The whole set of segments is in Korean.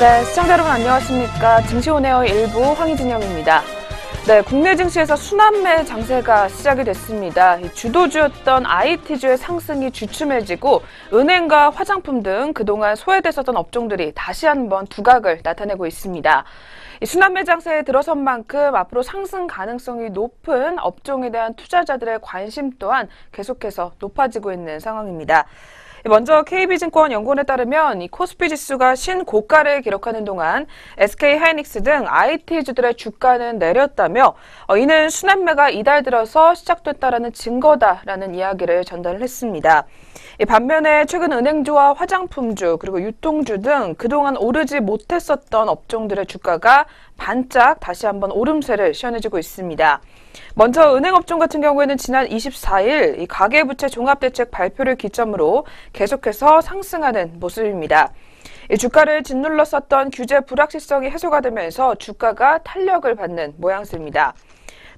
네, 시청자 여러분 안녕하십니까. 증시온에어 일부 황희진영입니다. 네, 국내 증시에서 순환매 장세가 시작이 됐습니다. 주도주였던 IT주의 상승이 주춤해지고 은행과 화장품 등 그동안 소외됐었던 업종들이 다시 한번 두각을 나타내고 있습니다. 순환매 장세에 들어선 만큼 앞으로 상승 가능성이 높은 업종에 대한 투자자들의 관심 또한 계속해서 높아지고 있는 상황입니다. 먼저 KB증권연구원에 따르면 이 코스피 지수가 신고가를 기록하는 동안 SK하이닉스 등 IT주들의 주가는 내렸다며 이는 순환매가 이달 들어서 시작됐다라는 증거다라는 이야기를 전달을 했습니다. 반면에 최근 은행주와 화장품주 그리고 유통주 등 그동안 오르지 못했었던 업종들의 주가가 반짝 다시 한번 오름세를 시현해주고 있습니다. 먼저 은행업종 같은 경우에는 지난 24일 이 가계부채 종합대책 발표를 기점으로 계속해서 상승하는 모습입니다. 이 주가를 짓눌렀었던 규제 불확실성이 해소가 되면서 주가가 탄력을 받는 모양새입니다.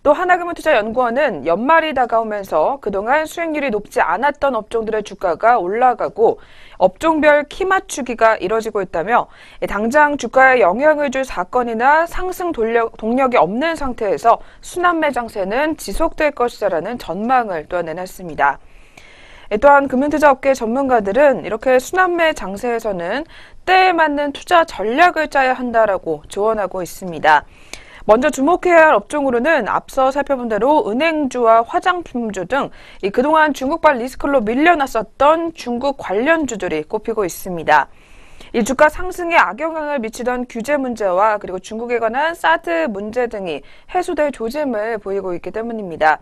또 하나금융투자연구원은 연말이 다가오면서 그동안 수익률이 높지 않았던 업종들의 주가가 올라가고 업종별 키 맞추기가 이뤄지고 있다며 당장 주가에 영향을 줄 사건이나 상승 동력이 없는 상태에서 순환매 장세는 지속될 것이라는 전망을 또한 내놨습니다. 또한 금융투자업계 전문가들은 이렇게 순환매 장세에서는 때에 맞는 투자 전략을 짜야 한다라고 조언하고 있습니다. 먼저 주목해야 할 업종으로는 앞서 살펴본 대로 은행주와 화장품주 등 그동안 중국발 리스크로 밀려났었던 중국 관련주들이 꼽히고 있습니다. 이 주가 상승에 악영향을 미치던 규제 문제와 그리고 중국에 관한 사드 문제 등이 해소될 조짐을 보이고 있기 때문입니다.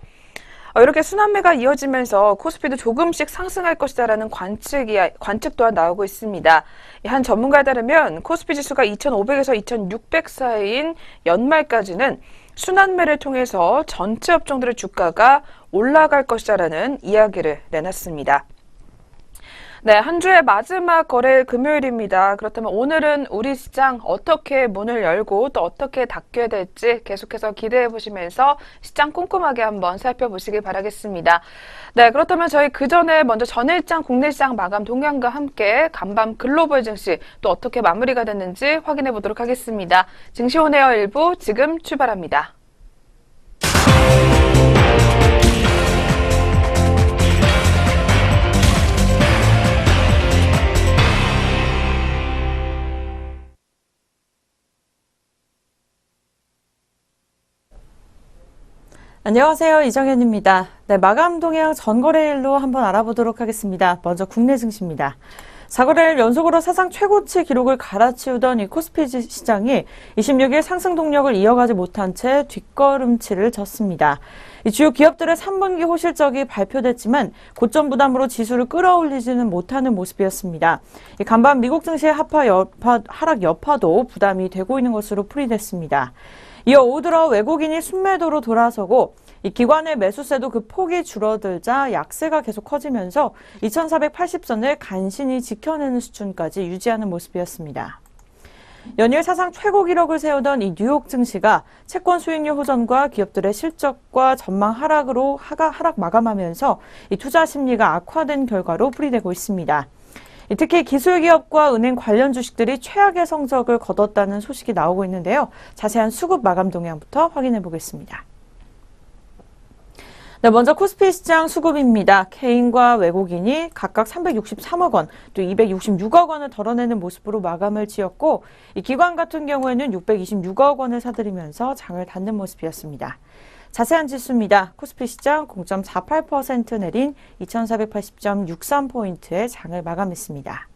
이렇게 순환매가 이어지면서 코스피도 조금씩 상승할 것이다라는 관측 또한 나오고 있습니다. 한 전문가에 따르면 코스피 지수가 2,500에서 2,600 사이인 연말까지는 순환매를 통해서 전체 업종들의 주가가 올라갈 것이다라는 이야기를 내놨습니다. 네, 한 주의 마지막 거래일 금요일입니다. 그렇다면 오늘은 우리 시장 어떻게 문을 열고 또 어떻게 닫게 될지 계속해서 기대해 보시면서 시장 꼼꼼하게 한번 살펴보시기 바라겠습니다. 네, 그렇다면 저희 그 전에 먼저 전일장 국내 시장 마감 동향과 함께 간밤 글로벌 증시 또 어떻게 마무리가 됐는지 확인해 보도록 하겠습니다. 증시온에어 일부 지금 출발합니다. 안녕하세요. 이정현입니다. 네, 마감 동향 전거래일로 한번 알아보도록 하겠습니다. 먼저 국내 증시입니다. 4거래일 연속으로 사상 최고치 기록을 갈아치우던 이 코스피 시장이 26일 상승 동력을 이어가지 못한 채 뒷걸음질을 쳤습니다. 이 주요 기업들의 3분기 호실적이 발표됐지만 고점 부담으로 지수를 끌어올리지는 못하는 모습이었습니다. 이 간밤 미국 증시의 하락 여파도 부담이 되고 있는 것으로 풀이됐습니다. 이어 오후 들어 외국인이 순매도로 돌아서고 이 기관의 매수세도 그 폭이 줄어들자 약세가 계속 커지면서 2480선을 간신히 지켜내는 수준까지 유지하는 모습이었습니다. 연일 사상 최고 기록을 세우던 이 뉴욕 증시가 채권 수익률 호전과 기업들의 실적과 전망 하락으로 하락 마감하면서 이 투자 심리가 악화된 결과로 풀이되고 있습니다. 특히 기술기업과 은행 관련 주식들이 최악의 성적을 거뒀다는 소식이 나오고 있는데요. 자세한 수급 마감 동향부터 확인해 보겠습니다. 네, 먼저 코스피 시장 수급입니다. 개인과 외국인이 각각 363억 원, 또 266억 원을 덜어내는 모습으로 마감을 지었고, 이 기관 같은 경우에는 626억 원을 사들이면서 장을 닫는 모습이었습니다. 자세한 지수입니다. 코스피 시장 0.48% 내린 2480.63포인트의 장을 마감했습니다.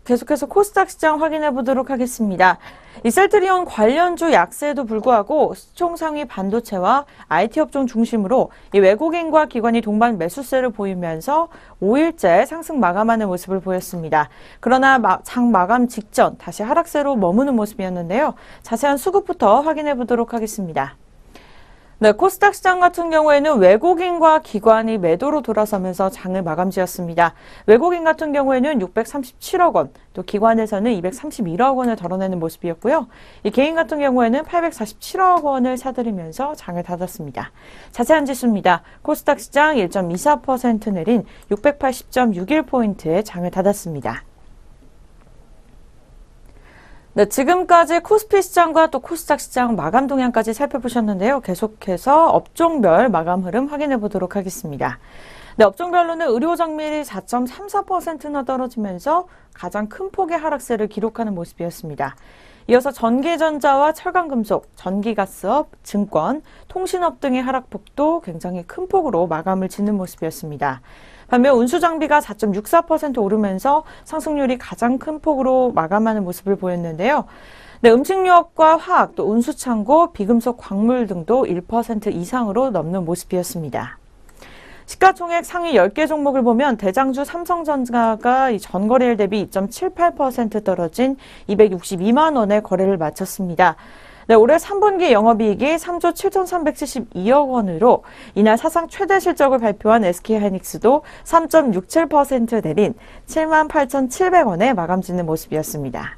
계속해서 코스닥 시장 확인해 보도록 하겠습니다. 이 셀트리온 관련주 약세에도 불구하고 시총상위 반도체와 IT 업종 중심으로 이 외국인과 기관이 동반 매수세를 보이면서 5일째 상승 마감하는 모습을 보였습니다. 그러나 장 마감 직전 다시 하락세로 머무는 모습이었는데요. 자세한 수급부터 확인해 보도록 하겠습니다. 네, 코스닥 시장 같은 경우에는 외국인과 기관이 매도로 돌아서면서 장을 마감 지었습니다. 외국인 같은 경우에는 637억 원, 또 기관에서는 231억 원을 덜어내는 모습이었고요. 이 개인 같은 경우에는 847억 원을 사들이면서 장을 닫았습니다. 자세한 지수입니다. 코스닥 시장 1.24% 내린 680.61포인트에 장을 닫았습니다. 네, 지금까지 코스피 시장과 또 코스닥 시장 마감 동향까지 살펴보셨는데요. 계속해서 업종별 마감 흐름 확인해 보도록 하겠습니다. 네, 업종별로는 의료 정밀이 4.34%나 떨어지면서 가장 큰 폭의 하락세를 기록하는 모습이었습니다. 이어서 전기전자와 철강금속, 전기가스업, 증권, 통신업 등의 하락폭도 굉장히 큰 폭으로 마감을 짓는 모습이었습니다. 반면 운수장비가 4.64% 오르면서 상승률이 가장 큰 폭으로 마감하는 모습을 보였는데요. 네, 음식료업과 화학, 또 운수창고, 비금속 광물 등도 1% 이상으로 넘는 모습이었습니다. 시가총액 상위 10개 종목을 보면 대장주 삼성전자가 전거래일 대비 2.78% 떨어진 262만 원의 거래를 마쳤습니다. 네, 올해 3분기 영업이익이 3조 7,372억 원으로 이날 사상 최대 실적을 발표한 SK하이닉스도 3.67% 내린 78,700원에 마감 짓는 모습이었습니다.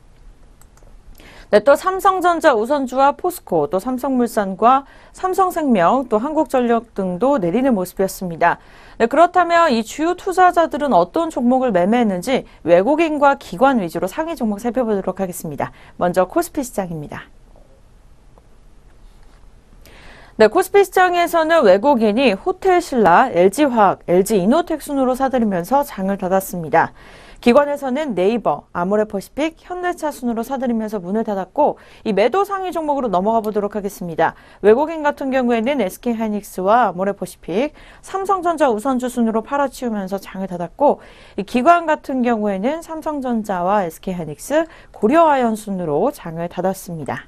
네, 또 삼성전자 우선주와 포스코, 또 삼성물산과 삼성생명, 또 한국전력 등도 내리는 모습이었습니다. 네, 그렇다면 이 주요 투자자들은 어떤 종목을 매매했는지 외국인과 기관 위주로 상위 종목 살펴보도록 하겠습니다. 먼저 코스피 시장입니다. 네, 코스피 시장에서는 외국인이 호텔신라, LG화학, LG이노텍 순으로 사들이면서 장을 닫았습니다. 기관에서는 네이버, 아모레퍼시픽, 현대차 순으로 사들이면서 문을 닫았고 이 매도 상위 종목으로 넘어가 보도록 하겠습니다. 외국인 같은 경우에는 SK하이닉스와 아모레퍼시픽, 삼성전자 우선주 순으로 팔아치우면서 장을 닫았고 이 기관 같은 경우에는 삼성전자와 SK하이닉스, 고려아연 순으로 장을 닫았습니다.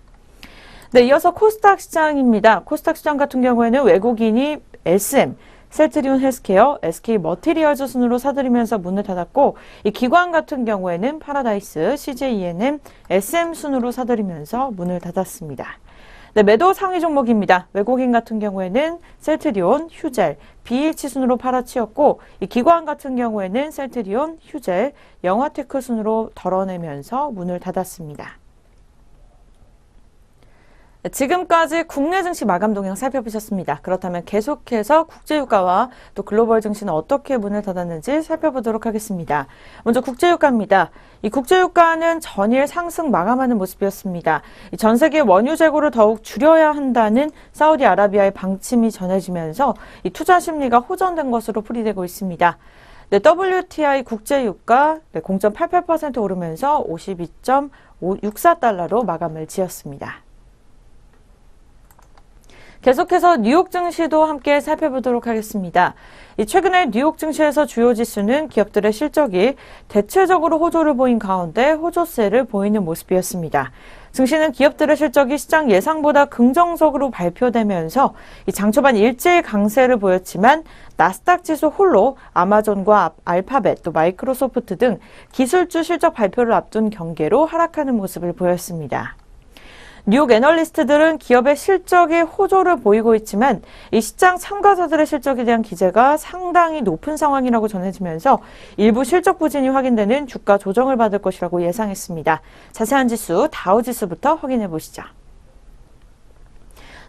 네, 이어서 코스닥 시장입니다. 코스닥 시장 같은 경우에는 외국인이 SM, 셀트리온 헬스케어, SK 머티리얼즈 순으로 사들이면서 문을 닫았고 이 기관 같은 경우에는 파라다이스, CJ ENM, SM 순으로 사들이면서 문을 닫았습니다. 네, 매도 상위 종목입니다. 외국인 같은 경우에는 셀트리온, 휴젤, BH 순으로 팔아치웠고 이 기관 같은 경우에는 셀트리온, 휴젤, 영화테크 순으로 덜어내면서 문을 닫았습니다. 지금까지 국내 증시 마감 동향 살펴보셨습니다. 그렇다면 계속해서 국제유가와 또 글로벌 증시는 어떻게 문을 닫았는지 살펴보도록 하겠습니다. 먼저 국제유가입니다. 이 국제유가는 전일 상승 마감하는 모습이었습니다. 전 세계 원유 재고를 더욱 줄여야 한다는 사우디아라비아의 방침이 전해지면서 이 투자 심리가 호전된 것으로 풀이되고 있습니다. 네, WTI 국제유가 0.88% 오르면서 52.64달러로 마감을 지었습니다. 계속해서 뉴욕 증시도 함께 살펴보도록 하겠습니다. 최근에 뉴욕 증시에서 주요 지수는 기업들의 실적이 대체적으로 호조를 보인 가운데 호조세를 보이는 모습이었습니다. 증시는 기업들의 실적이 시장 예상보다 긍정적으로 발표되면서 장 초반 일제히 강세를 보였지만 나스닥 지수 홀로 아마존과 알파벳 또 마이크로소프트 등 기술주 실적 발표를 앞둔 경계로 하락하는 모습을 보였습니다. 뉴욕 애널리스트들은 기업의 실적이 호조를 보이고 있지만 이 시장 참가자들의 실적에 대한 기대가 상당히 높은 상황이라고 전해지면서 일부 실적 부진이 확인되는 주가 조정을 받을 것이라고 예상했습니다. 자세한 지수 다우지수부터 확인해 보시죠.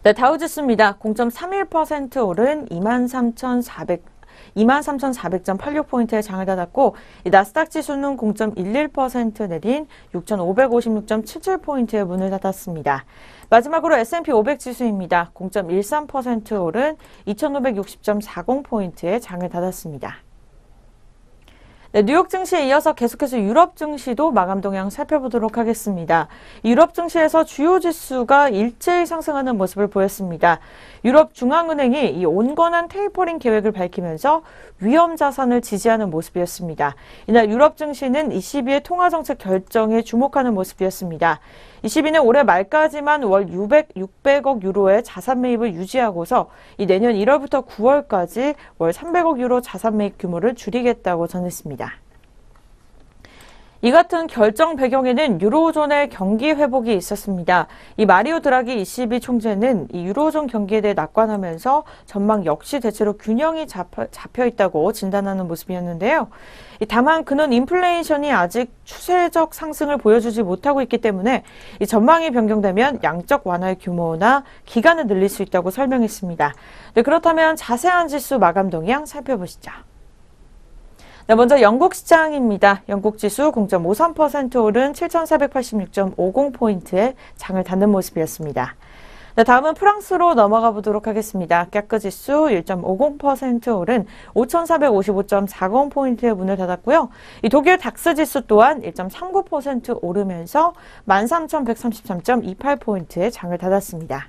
네, 다우지수입니다. 0.31% 오른 23,400.86포인트의 장을 닫았고 이 나스닥 지수는 0.11% 내린 6,556.77포인트의 문을 닫았습니다. 마지막으로 S&P 500 지수입니다. 0.13% 오른 2,560.40포인트의 장을 닫았습니다. 네, 뉴욕 증시에 이어서 계속해서 유럽 증시도 마감 동향 살펴보도록 하겠습니다. 유럽 증시에서 주요 지수가 일제히 상승하는 모습을 보였습니다. 유럽 중앙은행이 이 온건한 테이퍼링 계획을 밝히면서 위험 자산을 지지하는 모습이었습니다. 이날 유럽 증시는 ECB의 통화정책 결정에 주목하는 모습이었습니다. ECB는 올해 말까지만 월 600억 유로의 자산 매입을 유지하고서 이 내년 1월부터 9월까지 월 300억 유로 자산 매입 규모를 줄이겠다고 전했습니다. 이 같은 결정 배경에는 유로존의 경기 회복이 있었습니다. 이 마리오 드라기 ECB 총재는 이 유로존 경기에 대해 낙관하면서 전망 역시 대체로 균형이 잡혀 있다고 진단하는 모습이었는데요. 다만 그는 인플레이션이 아직 추세적 상승을 보여주지 못하고 있기 때문에 이 전망이 변경되면 양적 완화의 규모나 기간을 늘릴 수 있다고 설명했습니다. 네, 그렇다면 자세한 지수 마감 동향 살펴보시죠. 네, 먼저 영국 시장입니다. 영국 지수 0.53% 오른 7,486.50포인트에 장을 닫는 모습이었습니다. 네, 다음은 프랑스로 넘어가 보도록 하겠습니다. 깍그 지수 1.50% 오른 5,455.40포인트에 문을 닫았고요. 이 독일 닥스 지수 또한 1.39% 오르면서 13,133.28포인트에 장을 닫았습니다.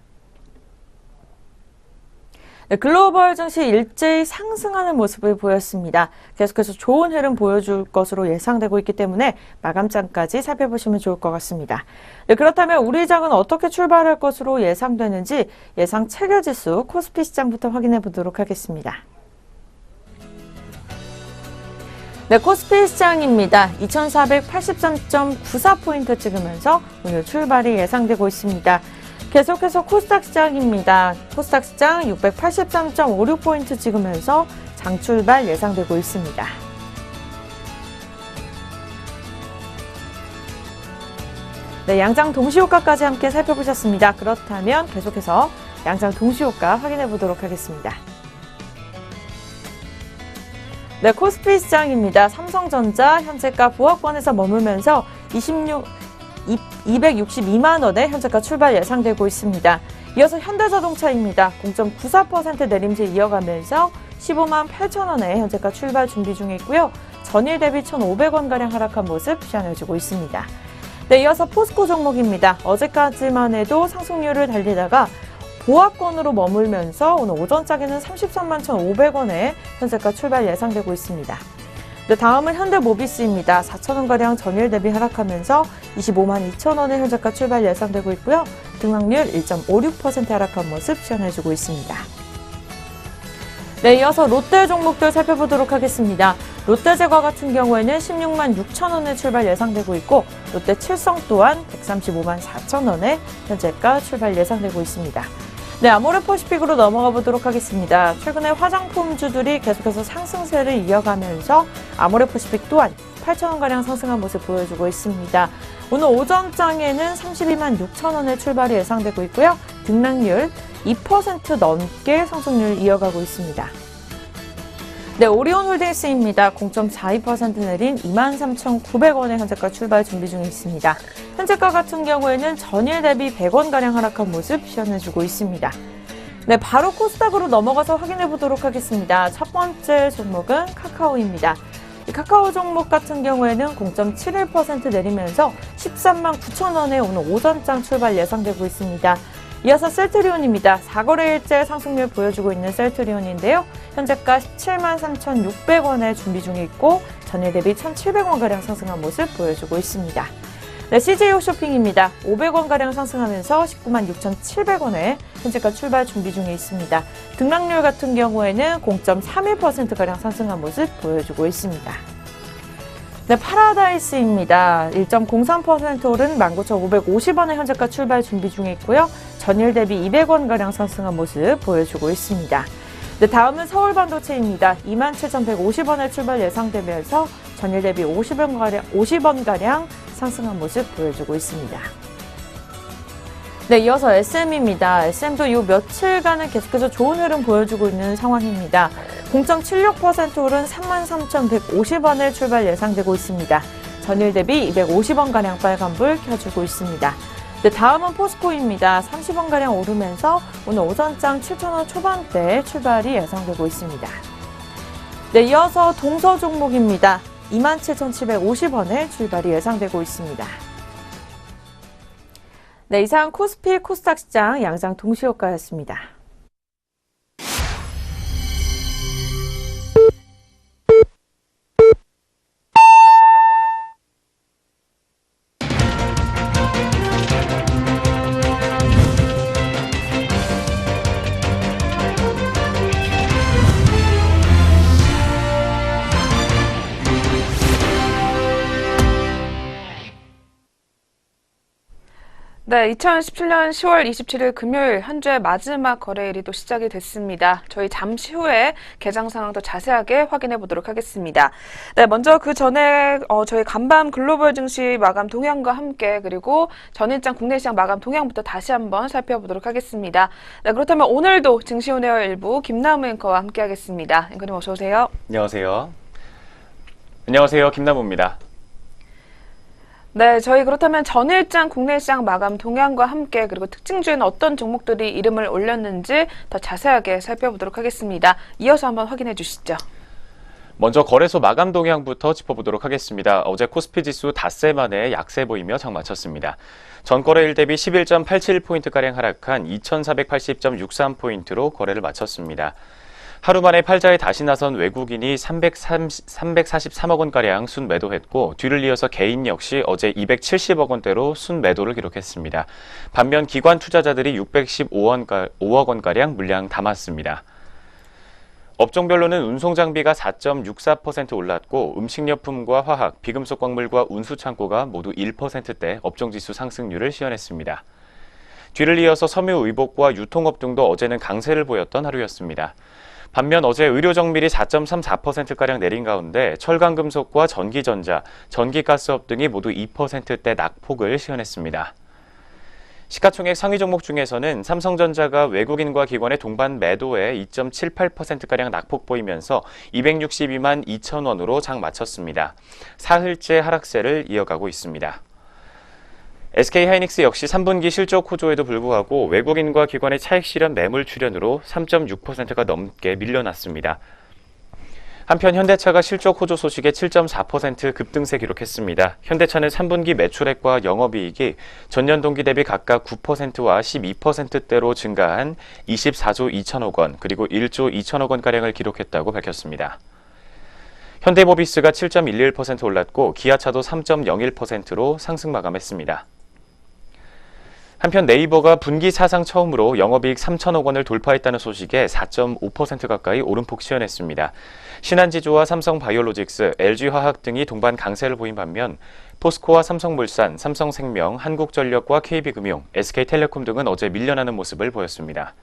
네, 글로벌 증시 일제히 상승하는 모습을 보였습니다. 계속해서 좋은 흐름 보여줄 것으로 예상되고 있기 때문에 마감장까지 살펴보시면 좋을 것 같습니다. 네, 그렇다면 우리 장은 어떻게 출발할 것으로 예상되는지 예상 체결지수 코스피 시장부터 확인해 보도록 하겠습니다. 네, 코스피 시장입니다. 2,483.94포인트 찍으면서 오늘 출발이 예상되고 있습니다. 계속해서 코스닥 시장입니다. 코스닥 시장 683.56포인트 찍으면서 장 출발 예상되고 있습니다. 네, 양장 동시효과까지 함께 살펴보셨습니다. 그렇다면 계속해서 양장 동시효과 확인해 보도록 하겠습니다. 네, 코스피 시장입니다. 삼성전자 현재가 보합권에서 머물면서 262만 원의 현재가 출발 예상되고 있습니다. 이어서 현대자동차입니다. 0.94% 내림세 이어가면서 15만 8천 원의 현재가 출발 준비 중에 있고요. 전일 대비 1,500원가량 하락한 모습 시현해주고 있습니다. 네, 이어서 포스코 종목입니다. 어제까지만 해도 상승률을 달리다가 보합권으로 머물면서 오늘 오전장에는 33만 1,500원의 현재가 출발 예상되고 있습니다. 네, 다음은 현대모비스입니다. 4,000원가량 전일 대비 하락하면서 25만 2천원의 현재가 출발 예상되고 있고요. 등락률 1.56% 하락한 모습 시현해주고 있습니다. 네, 이어서 롯데 종목들 살펴보도록 하겠습니다. 롯데제과 같은 경우에는 16만 6천원의 출발 예상되고 있고 롯데 칠성 또한 135만 4천원의 현재가 출발 예상되고 있습니다. 네, 아모레퍼시픽으로 넘어가 보도록 하겠습니다. 최근에 화장품주들이 계속해서 상승세를 이어가면서 아모레퍼시픽 또한 8,000원가량 상승한 모습 보여주고 있습니다. 오늘 오전장에는 32만 6천원의 출발이 예상되고 있고요. 등락률 2% 넘게 상승률 이어가고 있습니다. 네, 오리온홀딩스입니다. 0.42% 내린 23,900원의 현재가 출발 준비 중에 있습니다. 현재가 같은 경우에는 전일 대비 100원가량 하락한 모습 시현해주고 있습니다. 네, 바로 코스닥으로 넘어가서 확인해 보도록 하겠습니다. 첫 번째 종목은 카카오입니다. 이 카카오 종목 같은 경우에는 0.71% 내리면서 13만 9천원에 오늘 오전장 출발 예상되고 있습니다. 이어서 셀트리온입니다. 4거래일째 상승률 보여주고 있는 셀트리온인데요. 현재가 17만 3,600원에 준비 중에 있고 전일 대비 1,700원가량 상승한 모습 보여주고 있습니다. 네, CJ 홈쇼핑입니다. 500원가량 상승하면서 19만 6,700원에 현재가 출발 준비 중에 있습니다. 등락률 같은 경우에는 0.31%가량 상승한 모습 보여주고 있습니다. 네, 파라다이스입니다. 1.03% 오른 19,550원의 현재가 출발 준비 중에 있고요. 전일 대비 200원가량 상승한 모습 보여주고 있습니다. 네, 다음은 서울반도체입니다. 27,150원의 출발 예상되면서 전일 대비 50원가량 상승한 모습 보여주고 있습니다. 네, 이어서 SM입니다. SM도 이 며칠간은 계속해서 좋은 흐름 보여주고 있는 상황입니다. 0.76% 오른 33,150원의 출발 예상되고 있습니다. 전일 대비 250원가량 빨간불 켜주고 있습니다. 네, 다음은 포스코입니다. 30원가량 오르면서 오늘 오전장 7,000원 초반대 출발이 예상되고 있습니다. 네, 이어서 동서 종목입니다. 27,750원의 출발이 예상되고 있습니다. 네, 이상 코스피 코스닥 시장 양장 동시효과였습니다. 네, 2017년 10월 27일 금요일 한 주의 마지막 거래일이 또 시작이 됐습니다. 저희 잠시 후에 개장 상황 더 자세하게 확인해 보도록 하겠습니다. 네, 먼저 그 전에 저희 간밤 글로벌 증시 마감 동향과 함께 그리고 전일장 국내 시장 마감 동향부터 다시 한번 살펴보도록 하겠습니다. 네, 그렇다면 오늘도 증시온에어 일부 김남우 앵커와 함께 하겠습니다. 앵커님 어서 오세요. 안녕하세요. 안녕하세요. 김남우입니다. 네, 저희 그렇다면 전일장 국내 시장 마감 동향과 함께 그리고 특징주에는 어떤 종목들이 이름을 올렸는지 더 자세하게 살펴보도록 하겠습니다. 이어서 한번 확인해 주시죠. 먼저 거래소 마감 동향부터 짚어보도록 하겠습니다. 어제 코스피 지수 닷새 만에 약세 보이며 장 마쳤습니다. 전거래일 대비 11.87포인트가량 하락한 2480.63포인트로 거래를 마쳤습니다. 하루 만에 팔자에 다시 나선 외국인이 343억 원가량 순매도했고 뒤를 이어서 개인 역시 어제 270억 원대로 순매도를 기록했습니다. 반면 기관 투자자들이 615억 원가량 물량 담았습니다. 업종별로는 운송장비가 4.64% 올랐고 음식료품과 화학, 비금속 광물과 운수창고가 모두 1%대 업종지수 상승률을 시현했습니다. 뒤를 이어서 섬유 의복과 유통업 등도 어제는 강세를 보였던 하루였습니다. 반면 어제 의료정밀이 4.34%가량 내린 가운데 철강금속과 전기전자, 전기가스업 등이 모두 2%대 낙폭을 시현했습니다. 시가총액 상위 종목 중에서는 삼성전자가 외국인과 기관의 동반 매도에 2.78%가량 낙폭 보이면서 262만 2천 원으로 장 마쳤습니다. 사흘째 하락세를 이어가고 있습니다. SK하이닉스 역시 3분기 실적 호조에도 불구하고 외국인과 기관의 차익 실현 매물 출현으로 3.6%가 넘게 밀려났습니다. 한편 현대차가 실적 호조 소식에 7.4% 급등세 기록했습니다. 현대차는 3분기 매출액과 영업이익이 전년 동기 대비 각각 9%와 12%대로 증가한 24조 2천억 원 그리고 1조 2천억 원가량을 기록했다고 밝혔습니다. 현대모비스가 7.11% 올랐고 기아차도 3.01%로 상승 마감했습니다. 한편 네이버가 분기 사상 처음으로 영업이익 3천억 원을 돌파했다는 소식에 4.5% 가까이 오름폭 시현했습니다. 신한지주와 삼성바이오로직스, LG화학 등이 동반 강세를 보인 반면 포스코와 삼성물산, 삼성생명, 한국전력과 KB금융, SK텔레콤 등은 어제 밀려나는 모습을 보였습니다.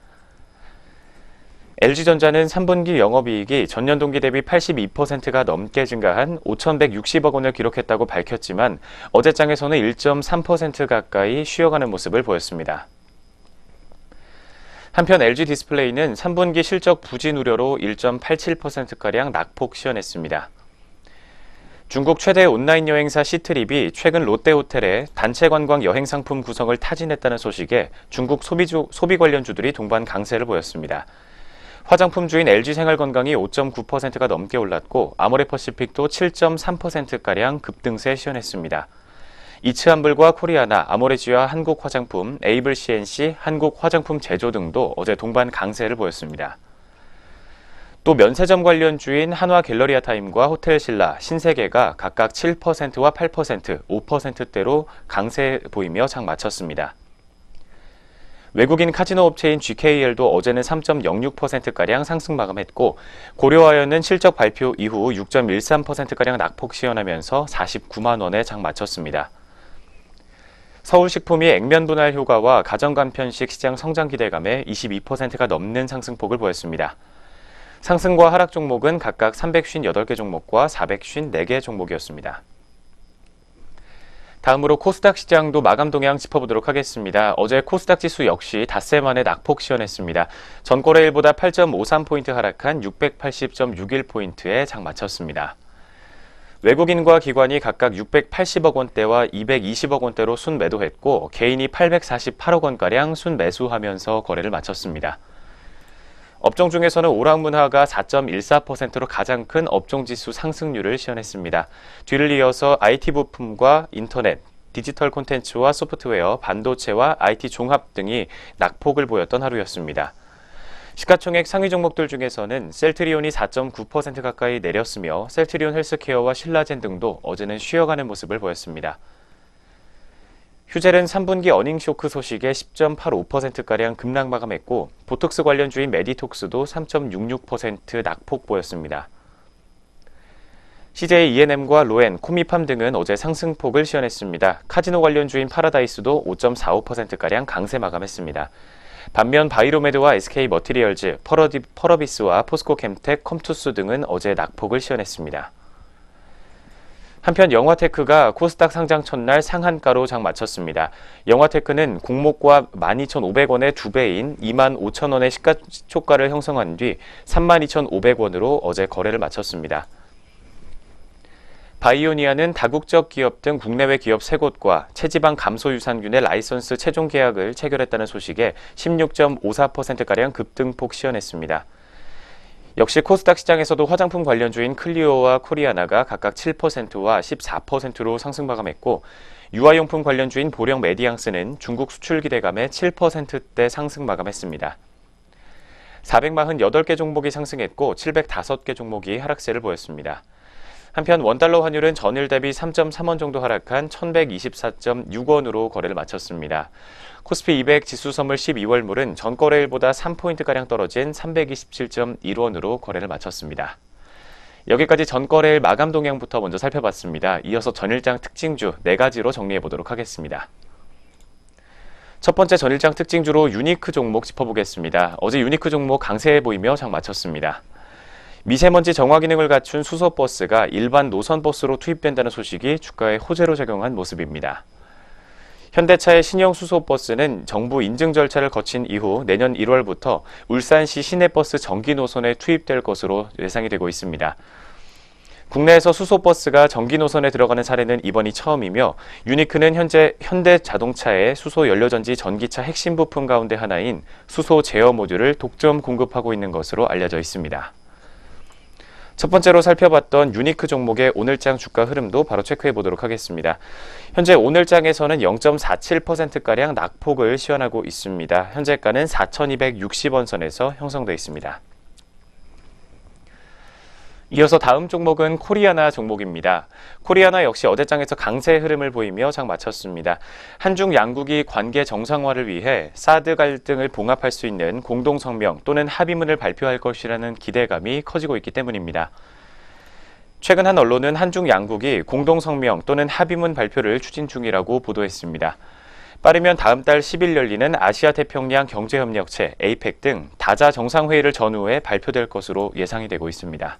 LG전자는 3분기 영업이익이 전년 동기 대비 82%가 넘게 증가한 5,160억 원을 기록했다고 밝혔지만 어제장에서는 1.3% 가까이 쉬어가는 모습을 보였습니다. 한편 LG디스플레이는 3분기 실적 부진 우려로 1.87%가량 낙폭 시현했습니다. 중국 최대 온라인 여행사 시트립이 최근 롯데호텔에 단체 관광 여행 상품 구성을 타진했다는 소식에 중국 소비 관련주들이 동반 강세를 보였습니다. 화장품주인 LG생활건강이 5.9%가 넘게 올랐고 아모레퍼시픽도 7.3%가량 급등세 시현했습니다. 이츠한불과 코리아나, 아모레지와 한국화장품, 에이블 CNC, 한국화장품 제조 등도 어제 동반 강세를 보였습니다. 또 면세점 관련주인 한화갤러리아타임과 호텔신라, 신세계가 각각 7%와 8%, 5%대로 강세 보이며 장 마쳤습니다. 외국인 카지노 업체인 GKL도 어제는 3.06%가량 상승 마감했고 고려아연은 실적 발표 이후 6.13%가량 낙폭 시현하면서 49만 원에 장 마쳤습니다. 서울식품이 액면 분할 효과와 가정간편식 시장 성장 기대감에 22%가 넘는 상승폭을 보였습니다. 상승과 하락 종목은 각각 358개 종목과 454개 종목이었습니다. 다음으로 코스닥 시장도 마감 동향 짚어보도록 하겠습니다. 어제 코스닥 지수 역시 닷새 만에 낙폭 시현했습니다. 전거래일보다 8.53포인트 하락한 680.61포인트에 장 마쳤습니다. 외국인과 기관이 각각 680억 원대와 220억 원대로 순매도했고 개인이 848억 원가량 순매수하면서 거래를 마쳤습니다. 업종 중에서는 오락문화가 4.14%로 가장 큰 업종지수 상승률을 시현했습니다. 뒤를 이어서 IT 부품과 인터넷, 디지털 콘텐츠와 소프트웨어, 반도체와 IT 종합 등이 낙폭을 보였던 하루였습니다. 시가총액 상위 종목들 중에서는 셀트리온이 4.9% 가까이 내렸으며 셀트리온 헬스케어와 신라젠 등도 어제는 쉬어가는 모습을 보였습니다. 휴젤은 3분기 어닝쇼크 소식에 10.85%가량 급락 마감했고 보톡스 관련주인 메디톡스도 3.66% 낙폭 보였습니다. CJ E&M과 로엔, 코미팜 등은 어제 상승폭을 시현했습니다. 카지노 관련주인 파라다이스도 5.45%가량 강세 마감했습니다. 반면 바이로메드와 SK머티리얼즈, 펄어비스와 포스코캠텍, 컴투스 등은 어제 낙폭을 시현했습니다. 한편 영화테크가 코스닥 상장 첫날 상한가로 장 마쳤습니다. 영화테크는 공모가 12,500원의 2배인 25,000원의 시가총가를 형성한 뒤 32,500원으로 어제 거래를 마쳤습니다. 바이오니아는 다국적 기업 등 국내외 기업 3곳과 체지방 감소 유산균의 라이선스 최종 계약을 체결했다는 소식에 16.54%가량 급등폭 시현했습니다. 역시 코스닥 시장에서도 화장품 관련주인 클리오와 코리아나가 각각 7%와 14%로 상승 마감했고, 유아용품 관련주인 보령 메디앙스는 중국 수출 기대감에 7%대 상승 마감했습니다. 448개 종목이 상승했고 705개 종목이 하락세를 보였습니다. 한편 원달러 환율은 전일 대비 3.3원 정도 하락한 1124.6원으로 거래를 마쳤습니다. 코스피 200 지수 선물 12월물은 전거래일보다 3포인트가량 떨어진 327.1원으로 거래를 마쳤습니다. 여기까지 전거래일 마감 동향부터 먼저 살펴봤습니다. 이어서 전일장 특징주 4가지로 정리해보도록 하겠습니다. 첫 번째 전일장 특징주로 유니크 종목 짚어보겠습니다. 어제 유니크 종목 강세해 보이며 장 마쳤습니다. 미세먼지 정화 기능을 갖춘 수소버스가 일반 노선버스로 투입된다는 소식이 주가에 호재로 작용한 모습입니다. 현대차의 신형 수소버스는 정부 인증 절차를 거친 이후 내년 1월부터 울산시 시내버스 정기 노선에 투입될 것으로 예상이 되고 있습니다. 국내에서 수소버스가 정기 노선에 들어가는 사례는 이번이 처음이며, 유니크는 현재 현대자동차의 수소 연료전지 전기차 핵심 부품 가운데 하나인 수소 제어 모듈을 독점 공급하고 있는 것으로 알려져 있습니다. 첫 번째로 살펴봤던 유니크 종목의 오늘장 주가 흐름도 바로 체크해 보도록 하겠습니다. 현재 오늘장에서는 0.47%가량 낙폭을 시현하고 있습니다. 현재가는 4,260원 선에서 형성되어 있습니다. 이어서 다음 종목은 코리아나 종목입니다. 코리아나 역시 어제장에서 강세 흐름을 보이며 장 마쳤습니다. 한중 양국이 관계 정상화를 위해 사드 갈등을 봉합할 수 있는 공동성명 또는 합의문을 발표할 것이라는 기대감이 커지고 있기 때문입니다. 최근 한 언론은 한중 양국이 공동성명 또는 합의문 발표를 추진 중이라고 보도했습니다. 빠르면 다음 달 10일 열리는 아시아태평양 경제협력체 APEC 등 다자 정상회의를 전후해 발표될 것으로 예상이 되고 있습니다.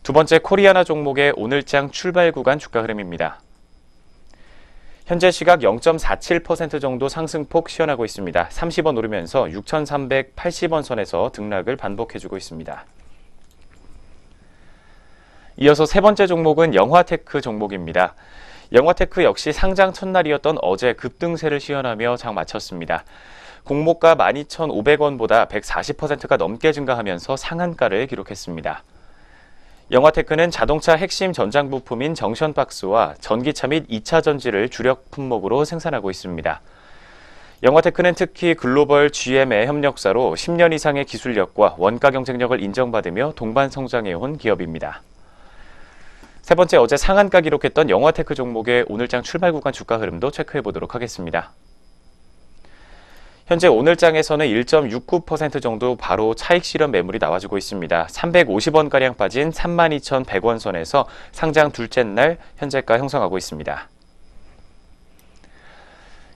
두 번째 코리아나 종목의 오늘장 출발 구간 주가 흐름입니다. 현재 시각 0.47% 정도 상승폭 시현하고 있습니다. 30원 오르면서 6,380원 선에서 등락을 반복해주고 있습니다. 이어서 세 번째 종목은 영화테크 종목입니다. 영화테크 역시 상장 첫날이었던 어제 급등세를 시현하며 장 마쳤습니다. 공모가 12,500원보다 140%가 넘게 증가하면서 상한가를 기록했습니다. 영화테크는 자동차 핵심 전장 부품인 정션박스와 전기차 및 2차 전지를 주력 품목으로 생산하고 있습니다. 영화테크는 특히 글로벌 GM의 협력사로 10년 이상의 기술력과 원가 경쟁력을 인정받으며 동반 성장해온 기업입니다. 세 번째, 어제 상한가 기록했던 영화테크 종목의 오늘장 출발 구간 주가 흐름도 체크해 보도록 하겠습니다. 현재 오늘장에서는 1.69% 정도 바로 차익 실현 매물이 나와주고 있습니다. 350원가량 빠진 32,100원 선에서 상장 둘째 날 현재가 형성하고 있습니다.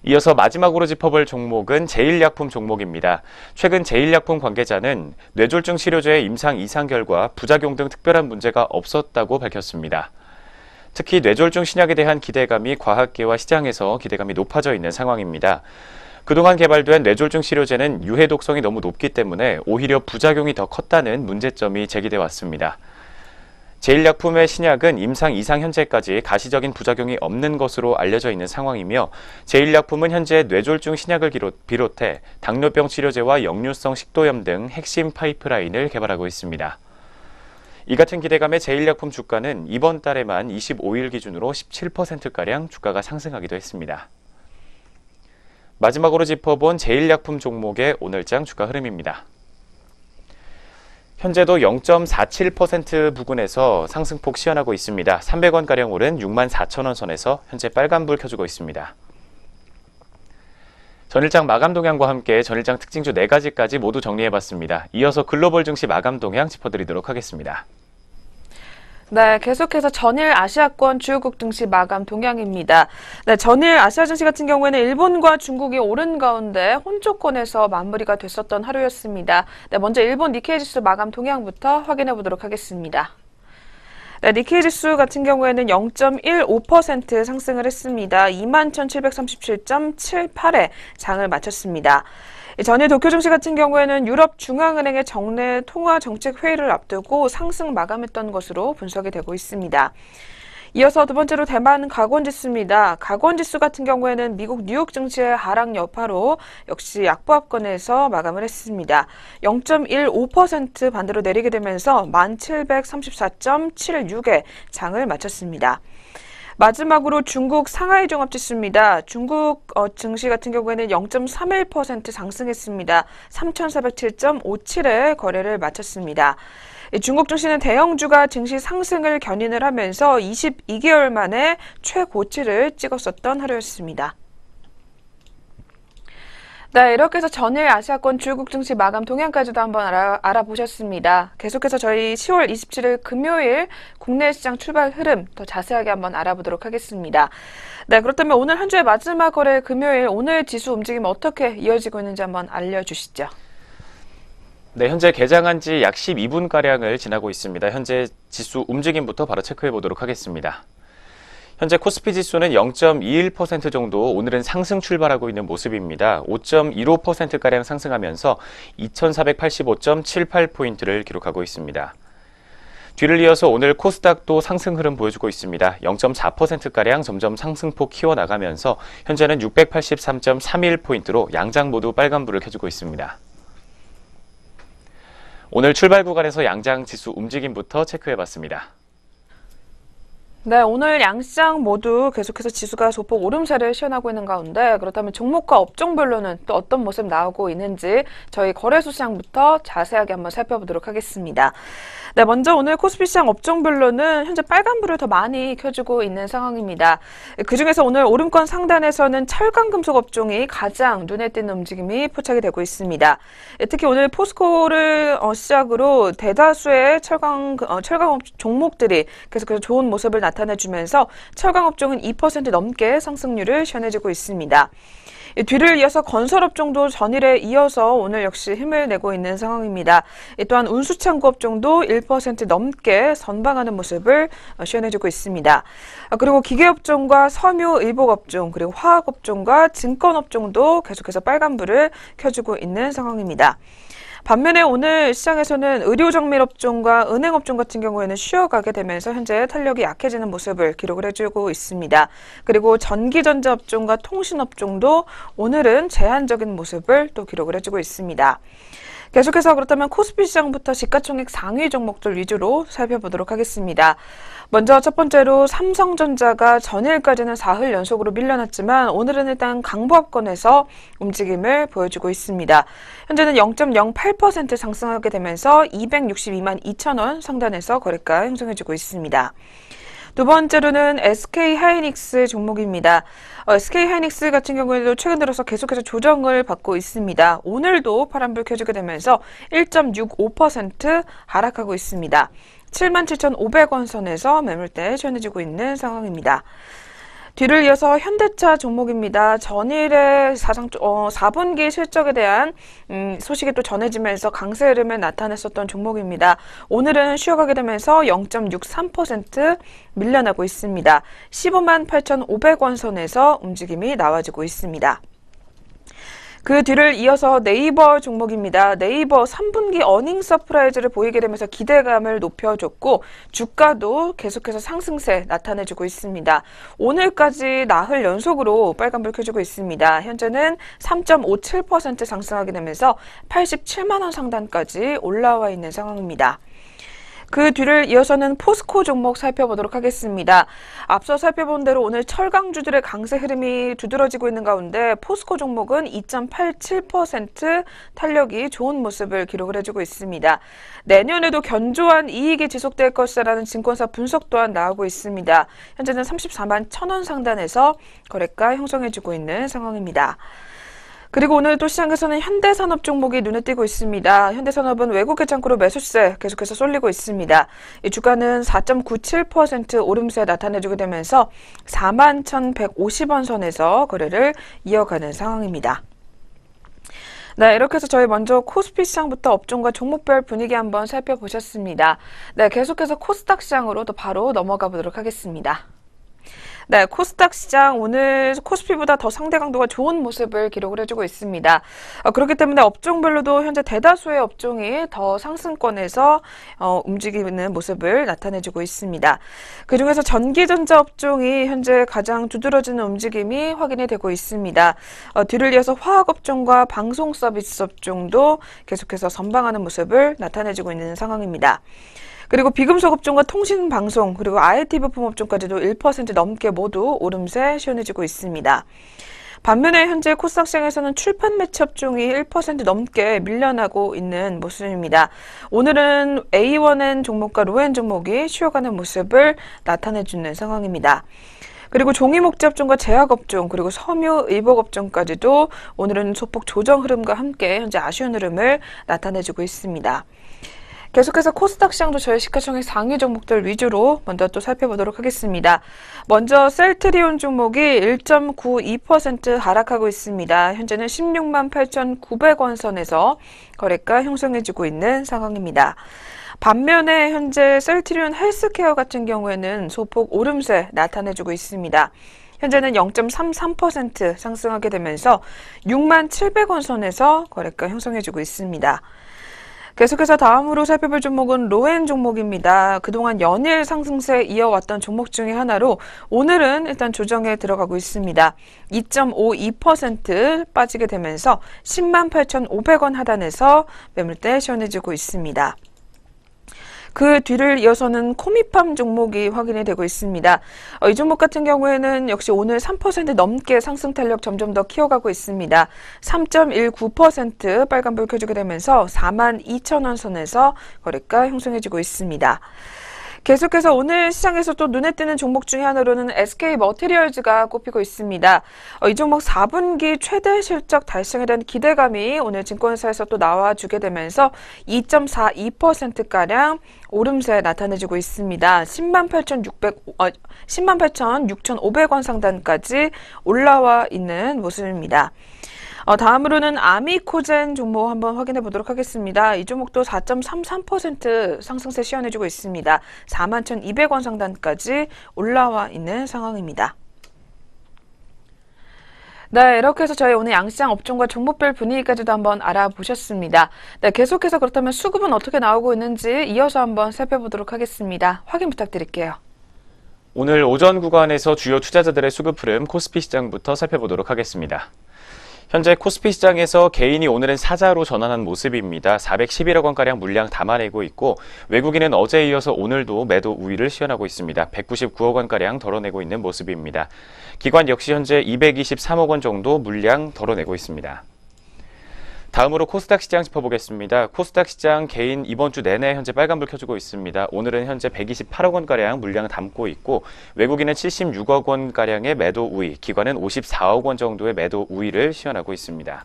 이어서 마지막으로 짚어볼 종목은 제일약품 종목입니다. 최근 제일약품 관계자는 뇌졸중 치료제의 임상 이상 결과 부작용 등 특별한 문제가 없었다고 밝혔습니다. 특히 뇌졸중 신약에 대한 기대감이 과학계와 시장에서 기대감이 높아져 있는 상황입니다. 그동안 개발된 뇌졸중 치료제는 유해 독성이 너무 높기 때문에 오히려 부작용이 더 컸다는 문제점이 제기돼 왔습니다. 제일약품의 신약은 임상 이상 현재까지 가시적인 부작용이 없는 것으로 알려져 있는 상황이며, 제일약품은 현재 뇌졸중 신약을 비롯해 당뇨병 치료제와 역류성 식도염 등 핵심 파이프라인을 개발하고 있습니다. 이 같은 기대감의 제일약품 주가는 이번 달에만 25일 기준으로 17%가량 주가가 상승하기도 했습니다. 마지막으로 짚어본 제일약품 종목의 오늘장 주가 흐름입니다. 현재도 0.47% 부근에서 상승폭 시현하고 있습니다. 300원가량 오른 64,000원 선에서 현재 빨간불 켜주고 있습니다. 전일장 마감 동향과 함께 전일장 특징주 4가지까지 모두 정리해봤습니다. 이어서 글로벌 증시 마감 동향 짚어드리도록 하겠습니다. 네, 계속해서 전일 아시아권 주요국 증시 마감 동향입니다. 네, 전일 아시아 증시 같은 경우에는 일본과 중국이 오른 가운데 혼조권에서 마무리가 됐었던 하루였습니다. 네, 먼저 일본 니케이 지수 마감 동향부터 확인해 보도록 하겠습니다. 네, 니케이 지수 같은 경우에는 0.15% 상승을 했습니다. 21,737.78에 장을 마쳤습니다. 전일 도쿄 증시 같은 경우에는 유럽 중앙은행의 정례 통화 정책 회의를 앞두고 상승 마감했던 것으로 분석이 되고 있습니다. 이어서 두 번째로 대만 가권지수입니다. 가권지수 같은 경우에는 미국 뉴욕 증시의 하락 여파로 역시 약보합권에서 마감을 했습니다. 0.15% 반대로 내리게 되면서 1734.76에 장을 마쳤습니다. 마지막으로 중국 상하이 종합지수입니다. 중국 증시 같은 경우에는 0.31% 상승했습니다. 3,407.57에 거래를 마쳤습니다. 중국 증시는 대형주가 증시 상승을 견인을 하면서 22개월 만에 최고치를 찍었었던 하루였습니다. 네, 이렇게 해서 전일 아시아권 주요국 증시 마감 동향까지도 한번 알아보셨습니다. 계속해서 저희 10월 27일 금요일 국내 시장 출발 흐름 더 자세하게 한번 알아보도록 하겠습니다. 네, 그렇다면 오늘 한 주의 마지막 거래 금요일 오늘 지수 움직임 어떻게 이어지고 있는지 한번 알려주시죠. 네, 현재 개장한 지 약 12분가량을 지나고 있습니다. 현재 지수 움직임부터 바로 체크해 보도록 하겠습니다. 현재 코스피 지수는 0.21% 정도 오늘은 상승 출발하고 있는 모습입니다. 5.15%가량 상승하면서 2485.78포인트를 기록하고 있습니다. 뒤를 이어서 오늘 코스닥도 상승 흐름 보여주고 있습니다. 0.4%가량 점점 상승폭 키워나가면서 현재는 683.31포인트로 양장 모두 빨간불을 켜주고 있습니다. 오늘 출발 구간에서 양장 지수 움직임부터 체크해봤습니다. 네, 오늘 양시장 모두 계속해서 지수가 소폭 오름세를 시현하고 있는 가운데 그렇다면 종목과 업종별로는 또 어떤 모습 나오고 있는지 저희 거래소 시장부터 자세하게 한번 살펴보도록 하겠습니다. 네, 먼저 오늘 코스피 시장 업종별로는 현재 빨간불을 더 많이 켜주고 있는 상황입니다. 그중에서 오늘 오름권 상단에서는 철강금속 업종이 가장 눈에 띄는 움직임이 포착이 되고 있습니다. 특히 오늘 포스코를 시작으로 대다수의 철강 종목들이 계속해서 좋은 모습을 나타내주면서 철강 업종은 2% 넘게 상승률을 시현해지고 있습니다. 뒤를 이어서 건설업종도 전일에 이어서 오늘 역시 힘을 내고 있는 상황입니다. 또한 운수창고 업종도 1% 넘게 선방하는 모습을 시현해주고 있습니다. 그리고 기계업종과 섬유 의복업종, 그리고 화학업종과 증권업종도 계속해서 빨간불을 켜주고 있는 상황입니다. 반면에 오늘 시장에서는 의료정밀업종과 은행업종 같은 경우에는 쉬어가게 되면서 현재 탄력이 약해지는 모습을 기록을 해주고 있습니다. 그리고 전기전자업종과 통신업종도 오늘은 제한적인 모습을 또 기록을 해주고 있습니다. 계속해서 그렇다면 코스피 시장부터 시가총액 상위 종목들 위주로 살펴보도록 하겠습니다. 먼저 첫 번째로 삼성전자가 전일까지는 4흘 연속으로 밀려났지만 오늘은 일단 강보합권에서 움직임을 보여주고 있습니다. 현재는 0.08% 상승하게 되면서 262만 2천원 상단에서 거래가 형성해주고 있습니다. 두 번째로는 SK하이닉스 종목입니다. SK하이닉스 같은 경우에도 최근 들어서 계속해서 조정을 받고 있습니다. 오늘도 파란불 켜주게 되면서 1.65% 하락하고 있습니다. 77,500원 선에서 매물대 시현해지고 있는 상황입니다. 뒤를 이어서 현대차 종목입니다. 전일의 4분기 실적에 대한 소식이 또 전해지면서 강세 흐름을 나타냈었던 종목입니다. 오늘은 쉬어가게 되면서 0.63% 밀려나고 있습니다. 15만 8,500원 선에서 움직임이 나와지고 있습니다. 그 뒤를 이어서 네이버 종목입니다. 네이버 3분기 어닝 서프라이즈를 보이게 되면서 기대감을 높여줬고 주가도 계속해서 상승세 나타내주고 있습니다. 오늘까지 나흘 연속으로 빨간불 켜주고 있습니다. 현재는 3.57% 상승하게 되면서 87만 원 상단까지 올라와 있는 상황입니다. 그 뒤를 이어서는 포스코 종목 살펴보도록 하겠습니다. 앞서 살펴본 대로 오늘 철강주들의 강세 흐름이 두드러지고 있는 가운데 포스코 종목은 2.87% 탄력이 좋은 모습을 기록을 해주고 있습니다. 내년에도 견조한 이익이 지속될 것이라는 증권사 분석 또한 나오고 있습니다. 현재는 34만 1,000원 상단에서 거래가 형성해주고 있는 상황입니다. 그리고 오늘 또 시장에서는 현대산업 종목이 눈에 띄고 있습니다. 현대산업은 외국계 창고로 매수세 계속해서 쏠리고 있습니다. 이 주가는 4.97% 오름세 나타내주게 되면서 41,150원 선에서 거래를 이어가는 상황입니다. 네, 이렇게 해서 저희 먼저 코스피 시장부터 업종과 종목별 분위기 한번 살펴보셨습니다. 네, 계속해서 코스닥 시장으로 또 바로 넘어가 보도록 하겠습니다. 네, 코스닥 시장 오늘 코스피보다 더 상대 강도가 좋은 모습을 기록을 해주고 있습니다. 그렇기 때문에 업종별로도 현재 대다수의 업종이 더 상승권에서 움직이는 모습을 나타내주고 있습니다. 그중에서 전기전자 업종이 현재 가장 두드러지는 움직임이 확인이 되고 있습니다. 뒤를 이어서 화학업종과 방송서비스 업종도 계속해서 선방하는 모습을 나타내주고 있는 상황입니다. 그리고 비금속 업종과 통신방송 그리고 IT 부품 업종까지도 1% 넘게 모두 오름세 시원해지고 있습니다. 반면에 현재 코스닥 시장에서는 출판 매체 업종이 1% 넘게 밀려나고 있는 모습입니다. 오늘은 A1N 종목과 로엔 종목이 쉬어가는 모습을 나타내주는 상황입니다. 그리고 종이목재 업종과 제약업종 그리고 섬유 의복업종까지도 오늘은 소폭 조정 흐름과 함께 현재 아쉬운 흐름을 나타내주고 있습니다. 계속해서 코스닥 시장도 저희 시가총액 상위 종목들 위주로 먼저 또 살펴보도록 하겠습니다. 먼저 셀트리온 종목이 1.92% 하락하고 있습니다. 현재는 16만 8,900원 선에서 거래가 형성해지고 있는 상황입니다. 반면에 현재 셀트리온 헬스케어 같은 경우에는 소폭 오름세 나타내주고 있습니다. 현재는 0.33% 상승하게 되면서 6만 700원 선에서 거래가 형성해지고 있습니다. 계속해서 다음으로 살펴볼 종목은 로엔 종목입니다. 그동안 연일 상승세 이어왔던 종목 중에 하나로 오늘은 일단 조정에 들어가고 있습니다. 2.52% 빠지게 되면서 10만 8,500원 하단에서 매물대 시원해지고 있습니다. 그 뒤를 이어서는 코미팜 종목이 확인이 되고 있습니다. 이 종목 같은 경우에는 역시 오늘 3% 넘게 상승 탄력 점점 더 키워가고 있습니다. 3.19% 빨간불 켜주게 되면서 42,000원 선에서 거래가 형성해지고 있습니다. 계속해서 오늘 시장에서 또 눈에 띄는 종목 중에 하나로는 SK머티리얼즈가 꼽히고 있습니다. 이 종목 4분기 최대 실적 달성에 대한 기대감이 오늘 증권사에서 또 나와주게 되면서 2.42%가량 오름세 나타내주고 있습니다. 10만 8,6,500원 상단까지 올라와 있는 모습입니다. 다음으로는 아미코젠 종목 한번 확인해 보도록 하겠습니다. 이 종목도 4.33% 상승세 시원해주고 있습니다. 41,200원 상단까지 올라와 있는 상황입니다. 네, 이렇게 해서 저희 오늘 양시장 업종과 종목별 분위기까지도 한번 알아보셨습니다. 네, 계속해서 그렇다면 수급은 어떻게 나오고 있는지 이어서 한번 살펴보도록 하겠습니다. 확인 부탁드릴게요. 오늘 오전 구간에서 주요 투자자들의 수급 흐름 코스피 시장부터 살펴보도록 하겠습니다. 현재 코스피 시장에서 개인이 오늘은 사자로 전환한 모습입니다. 411억 원가량 물량 담아내고 있고 외국인은 어제에 이어서 오늘도 매도 우위를 시현하고 있습니다. 199억 원가량 덜어내고 있는 모습입니다. 기관 역시 현재 223억 원 정도 물량 덜어내고 있습니다. 다음으로 코스닥 시장 짚어보겠습니다. 코스닥 시장 개인 이번 주 내내 현재 빨간불 켜주고 있습니다. 오늘은 현재 128억 원가량 물량을 담고 있고 외국인은 76억 원가량의 매도 우위, 기관은 54억 원 정도의 매도 우위를 시현하고 있습니다.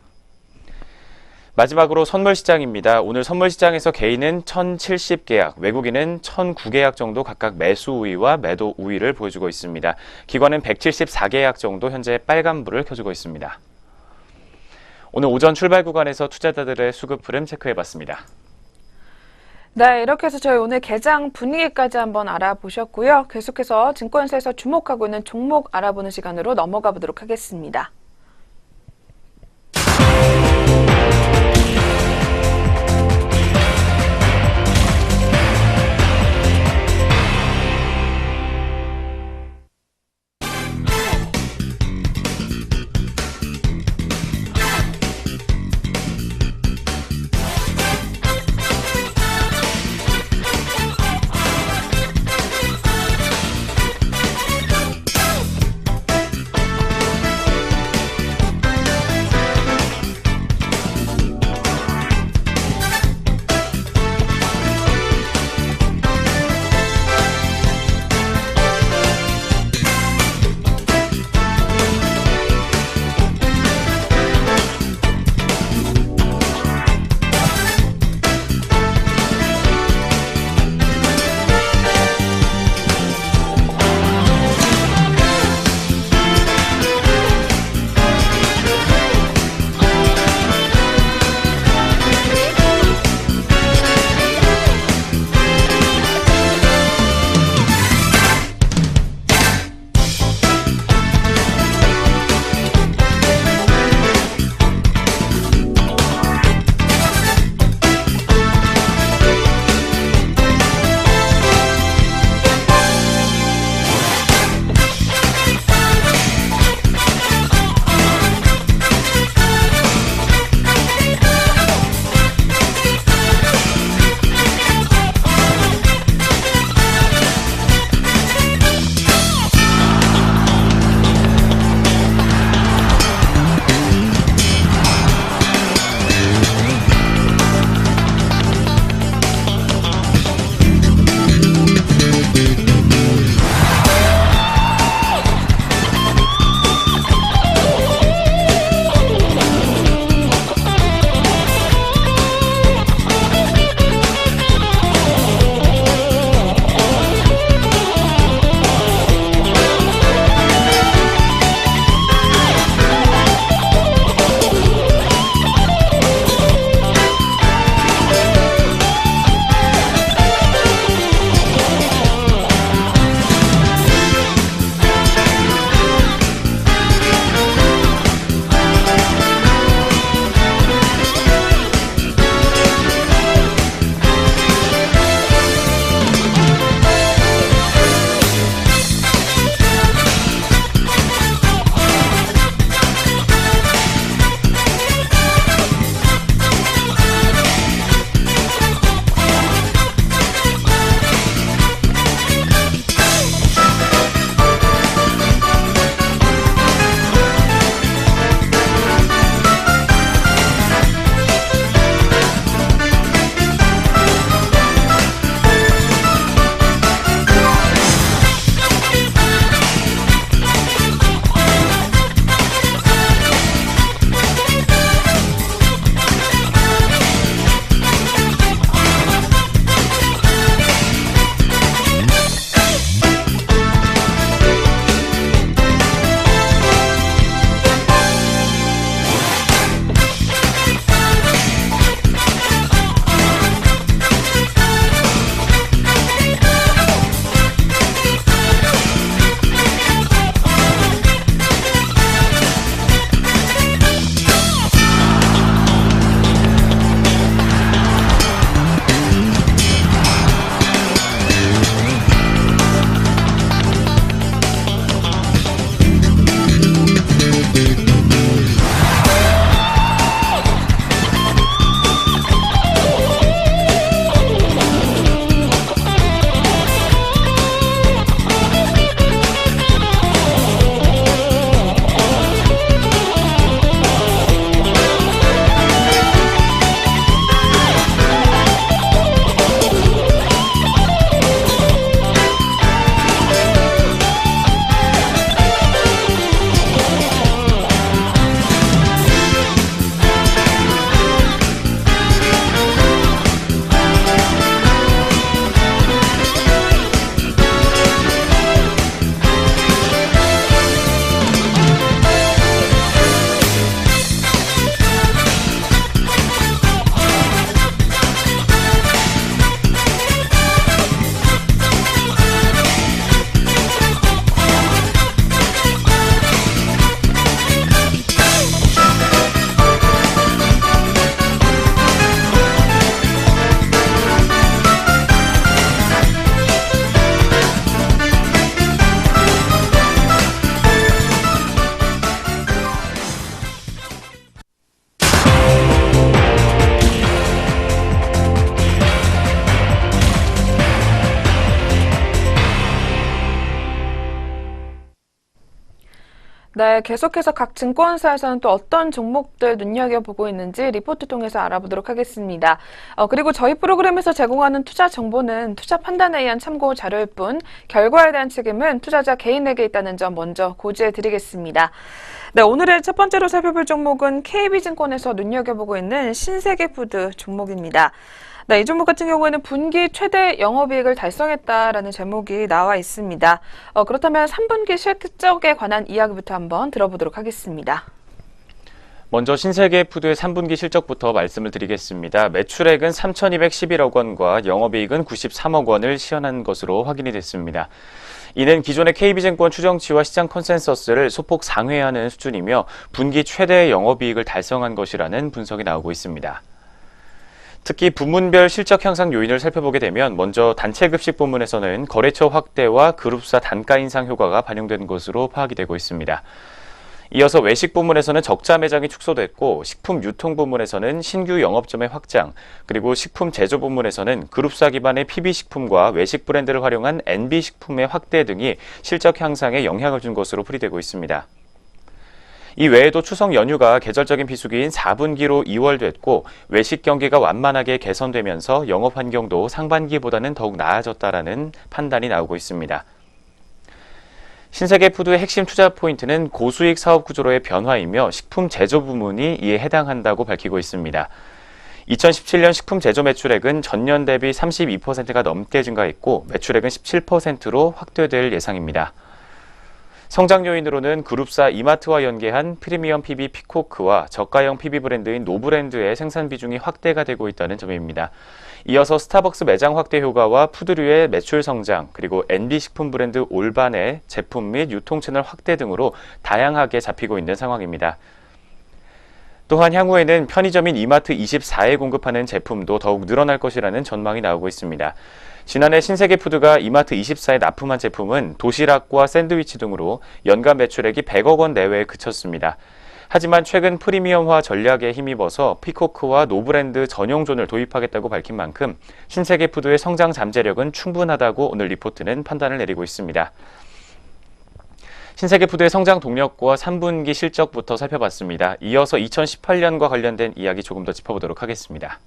마지막으로 선물시장입니다. 오늘 선물시장에서 개인은 1,070계약, 외국인은 1,009계약 정도 각각 매수 우위와 매도 우위를 보여주고 있습니다. 기관은 174계약 정도 현재 빨간불을 켜주고 있습니다. 오늘 오전 출발 구간에서 투자자들의 수급 흐름 체크해봤습니다. 네, 이렇게 해서 저희 오늘 개장 분위기까지 한번 알아보셨고요. 계속해서 증권사에서 주목하고 있는 종목 알아보는 시간으로 넘어가 보도록 하겠습니다. 네, 계속해서 각 증권사에서는 또 어떤 종목들 눈여겨보고 있는지 리포트 통해서 알아보도록 하겠습니다. 그리고 저희 프로그램에서 제공하는 투자 정보는 투자 판단에 의한 참고 자료일 뿐 결과에 대한 책임은 투자자 개인에게 있다는 점 먼저 고지해 드리겠습니다. 네, 오늘의 첫 번째로 살펴볼 종목은 KB증권에서 눈여겨보고 있는 신세계푸드 종목입니다. 네, 이 종목 같은 경우에는 분기 최대 영업이익을 달성했다라는 제목이 나와 있습니다. 그렇다면 3분기 실적에 관한 이야기부터 한번 들어보도록 하겠습니다. 먼저 신세계푸드의 3분기 실적부터 말씀을 드리겠습니다. 매출액은 3,211억 원과 영업이익은 93억 원을 시현한 것으로 확인이 됐습니다. 이는 기존의 KB증권 추정치와 시장 컨센서스를 소폭 상회하는 수준이며 분기 최대 영업이익을 달성한 것이라는 분석이 나오고 있습니다. 특히 부문별 실적 향상 요인을 살펴보게 되면 먼저 단체급식 부문에서는 거래처 확대와 그룹사 단가 인상 효과가 반영된 것으로 파악이 되고 있습니다. 이어서 외식 부문에서는 적자 매장이 축소됐고 식품 유통 부문에서는 신규 영업점의 확장, 그리고 식품 제조 부문에서는 그룹사 기반의 PB식품과 외식 브랜드를 활용한 NB식품의 확대 등이 실적 향상에 영향을 준 것으로 풀이되고 있습니다. 이 외에도 추석 연휴가 계절적인 비수기인 4분기로 2월됐고 외식 경기가 완만하게 개선되면서 영업 환경도 상반기보다는 더욱 나아졌다라는 판단이 나오고 있습니다. 신세계푸드의 핵심 투자 포인트는 고수익 사업 구조로의 변화이며 식품 제조 부문이 이에 해당한다고 밝히고 있습니다. 2017년 식품 제조 매출액은 전년 대비 32%가 넘게 증가했고 매출액은 17%로 확대될 예상입니다. 성장 요인으로는 그룹사 이마트와 연계한 프리미엄 PB 피코크와 저가형 PB 브랜드인 노브랜드의 생산 비중이 확대가 되고 있다는 점입니다. 이어서 스타벅스 매장 확대 효과와 푸드류의 매출 성장, 그리고 NB식품 브랜드 올반의 제품 및 유통 채널 확대 등으로 다양하게 잡히고 있는 상황입니다. 또한 향후에는 편의점인 이마트 24에 공급하는 제품도 더욱 늘어날 것이라는 전망이 나오고 있습니다. 지난해 신세계푸드가 이마트 24에 납품한 제품은 도시락과 샌드위치 등으로 연간 매출액이 100억 원 내외에 그쳤습니다. 하지만 최근 프리미엄화 전략에 힘입어서 피코크와 노브랜드 전용존을 도입하겠다고 밝힌 만큼 신세계푸드의 성장 잠재력은 충분하다고 오늘 리포트는 판단을 내리고 있습니다. 신세계푸드의 성장 동력과 3분기 실적부터 살펴봤습니다. 이어서 2018년과 관련된 이야기 조금 더 짚어보도록 하겠습니다.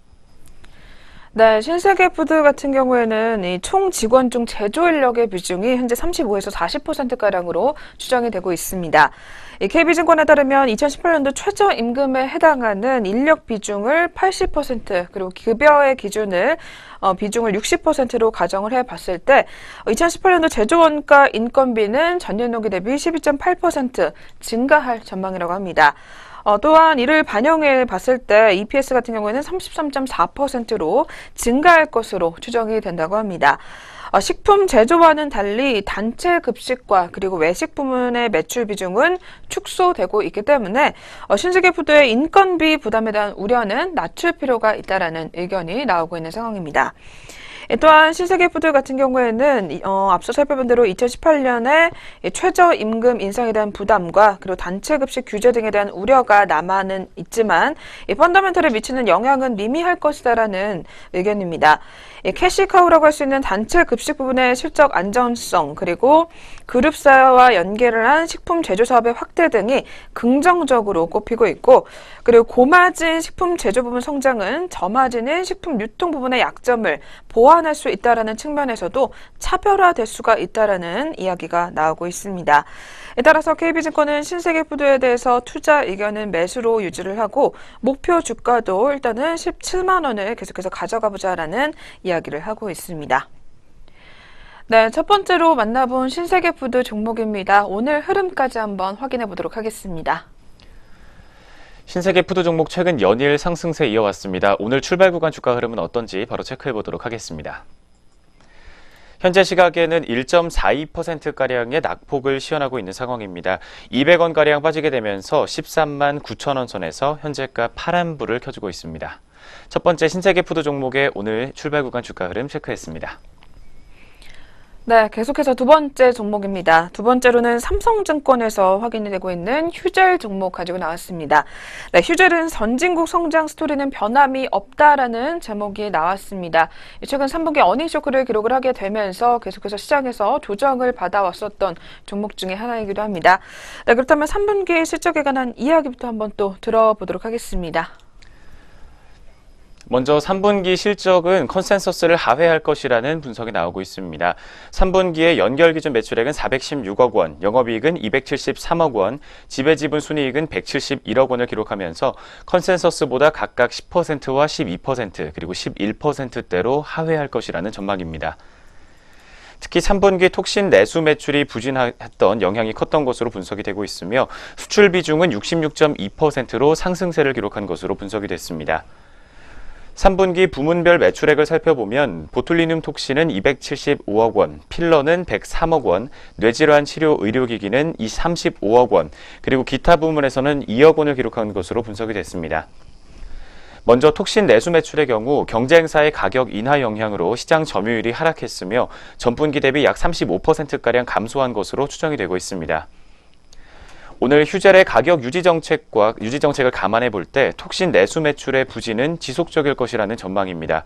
네, 신세계푸드 같은 경우에는 이 총 직원 중 제조 인력의 비중이 현재 35에서 40%가량으로 추정이 되고 있습니다. 이 KB증권에 따르면 2018년도 최저임금에 해당하는 인력 비중을 80%, 그리고 급여의 기준을 비중을 60%로 가정을 해봤을 때 2018년도 제조원가 인건비는 전년 동기 대비 12.8% 증가할 전망이라고 합니다. 또한 이를 반영해 봤을 때 EPS 같은 경우에는 33.4%로 증가할 것으로 추정이 된다고 합니다. 식품 제조와는 달리 단체 급식과 그리고 외식 부문의 매출 비중은 축소되고 있기 때문에 신세계푸드의 인건비 부담에 대한 우려는 낮출 필요가 있다라는 의견이 나오고 있는 상황입니다. 또한 신세계푸드 같은 경우에는 앞서 살펴본 대로 2018년에 최저임금 인상에 대한 부담과 그리고 단체급식 규제 등에 대한 우려가 남아는 있지만 펀더멘털에 미치는 영향은 미미할 것이다라는 의견입니다. 캐시카우라고 할 수 있는 단체급식 부분의 실적 안전성, 그리고 그룹사와 연계를 한 식품 제조 사업의 확대 등이 긍정적으로 꼽히고 있고, 그리고 고마진 식품 제조 부분 성장은 저마진인 식품 유통 부분의 약점을 보완할 수 있다라는 측면에서도 차별화될 수가 있다라는 이야기가 나오고 있습니다. 따라서 KB증권은 신세계푸드에 대해서 투자 의견은 매수로 유지를 하고 목표 주가도 일단은 17만 원을 계속해서 가져가 보자라는 이야기를 하고 있습니다. 네, 첫 번째로 만나본 신세계푸드 종목입니다. 오늘 흐름까지 한번 확인해 보도록 하겠습니다. 신세계푸드 종목 최근 연일 상승세 이어왔습니다. 오늘 출발 구간 주가 흐름은 어떤지 바로 체크해 보도록 하겠습니다. 현재 시각에는 1.42%가량의 낙폭을 시현하고 있는 상황입니다. 200원가량 빠지게 되면서 13만 9천 원 선에서 현재가 파란불을 켜주고 있습니다. 첫 번째 신세계푸드 종목의 오늘 출발 구간 주가 흐름 체크했습니다. 네, 계속해서 두 번째 종목입니다. 두 번째로는 삼성증권에서 확인이 되고 있는 휴젤 종목 가지고 나왔습니다. 네, 휴젤은 선진국 성장 스토리는 변함이 없다라는 제목이 나왔습니다. 최근 3분기 어닝 쇼크를 기록을 하게 되면서 계속해서 시장에서 조정을 받아왔었던 종목 중에 하나이기도 합니다. 네, 그렇다면 3분기 실적에 관한 이야기부터 한번 또 들어보도록 하겠습니다. 먼저 3분기 실적은 컨센서스를 하회할 것이라는 분석이 나오고 있습니다. 3분기의 연결 기준 매출액은 416억 원, 영업이익은 273억 원, 지배지분 순이익은 171억 원을 기록하면서 컨센서스보다 각각 10%와 12% 그리고 11%대로 하회할 것이라는 전망입니다. 특히 3분기 톡신 내수 매출이 부진했던 영향이 컸던 것으로 분석이 되고 있으며 수출 비중은 66.2%로 상승세를 기록한 것으로 분석이 됐습니다. 3분기 부문별 매출액을 살펴보면 보툴리눔 톡신은 275억 원, 필러는 103억 원, 뇌질환 치료 의료기기는 35억 원, 그리고 기타 부문에서는 2억 원을 기록한 것으로 분석이 됐습니다. 먼저 톡신 내수 매출의 경우 경쟁사의 가격 인하 영향으로 시장 점유율이 하락했으며 전분기 대비 약 35%가량 감소한 것으로 추정이 되고 있습니다. 오늘 휴젤의 가격 유지 정책을 감안해 볼 때 톡신 내수 매출의 부진은 지속적일 것이라는 전망입니다.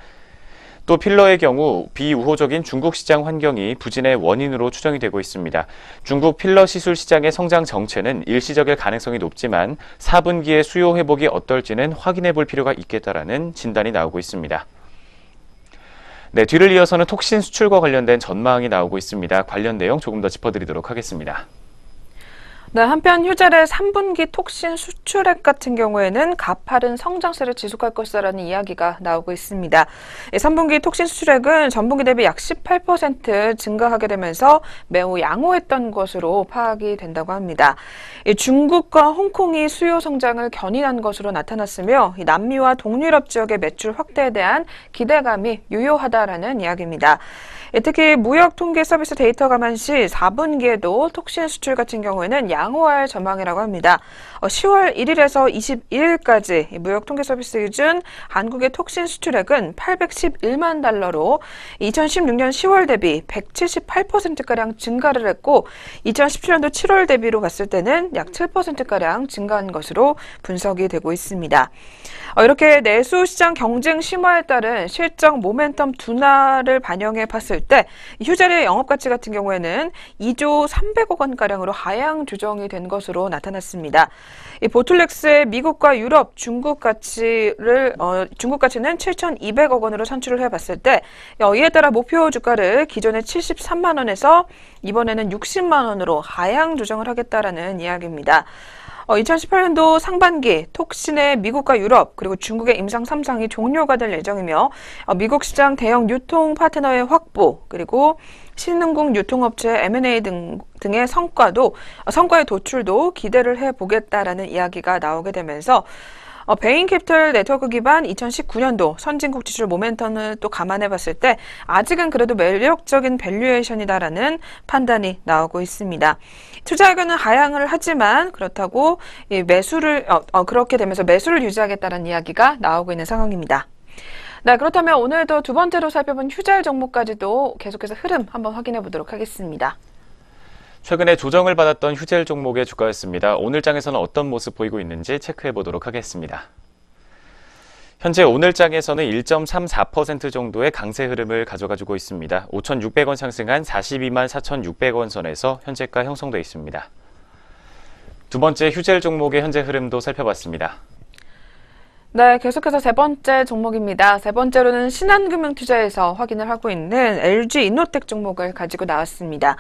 또 필러의 경우 비우호적인 중국 시장 환경이 부진의 원인으로 추정이 되고 있습니다. 중국 필러 시술 시장의 성장 정체는 일시적일 가능성이 높지만 4분기의 수요 회복이 어떨지는 확인해 볼 필요가 있겠다라는 진단이 나오고 있습니다. 네, 뒤를 이어서는 톡신 수출과 관련된 전망이 나오고 있습니다. 관련 내용 조금 더 짚어드리도록 하겠습니다. 네, 한편 휴젤의 3분기 톡신 수출액 같은 경우에는 가파른 성장세를 지속할 것이라는 이야기가 나오고 있습니다. 3분기 톡신 수출액은 전분기 대비 약 18% 증가하게 되면서 매우 양호했던 것으로 파악이 된다고 합니다. 중국과 홍콩이 수요 성장을 견인한 것으로 나타났으며 남미와 동유럽 지역의 매출 확대에 대한 기대감이 유효하다라는 이야기입니다. 특히 무역 통계 서비스 데이터 감안 시 4분기에도 톡신 수출 같은 경우에는 양호할 전망이라고 합니다. 10월 1일에서 21일까지 무역 통계 서비스 기준 한국의 톡신 수출액은 811만 달러로 2016년 10월 대비 178%가량 증가를 했고 2017년도 7월 대비로 봤을 때는 약 7%가량 증가한 것으로 분석이 되고 있습니다. 이렇게 내수 시장 경쟁 심화에 따른 실적 모멘텀 둔화를 반영해 봤을 때 휴젤의 영업가치 같은 경우에는 2조 300억 원가량으로 하향 조정이 된 것으로 나타났습니다. 이 보툴렉스의 미국과 유럽, 중국 가치는 7,200억 원으로 산출을 해봤을 때 이에 따라 목표 주가를 기존의 73만 원에서 이번에는 60만 원으로 하향 조정을 하겠다라는 이야기입니다. 2018년도 상반기 톡신의 미국과 유럽 그리고 중국의 임상 3상이 종료가 될 예정이며 미국 시장 대형 유통 파트너의 확보 그리고 신흥국 유통업체 M&A 등의 성과의 도출도 기대를 해보겠다라는 이야기가 나오게 되면서 베인캐피털 네트워크 기반 2019년도 선진국 지출 모멘텀을 또 감안해 봤을 때 아직은 그래도 매력적인 밸류에이션이다라는 판단이 나오고 있습니다. 투자 의견은 하향을 하지만 그렇다고 그렇게 되면서 매수를 유지하겠다는 이야기가 나오고 있는 상황입니다. 네, 그렇다면 오늘도 두 번째로 살펴본 휴젤 종목까지도 계속해서 흐름 한번 확인해 보도록 하겠습니다. 최근에 조정을 받았던 휴젤 종목의 주가였습니다. 오늘 장에서는 어떤 모습 보이고 있는지 체크해 보도록 하겠습니다. 현재 오늘 장에서는 1.34% 정도의 강세 흐름을 가져가지고 있습니다. 5,600원 상승한 42만 4,600원 선에서 현재가 형성되어 있습니다. 두 번째 휴젤 종목의 현재 흐름도 살펴봤습니다. 네, 계속해서 세 번째 종목입니다. 세 번째로는 신한금융투자에서 확인을 하고 있는 LG이노텍 종목을 가지고 나왔습니다.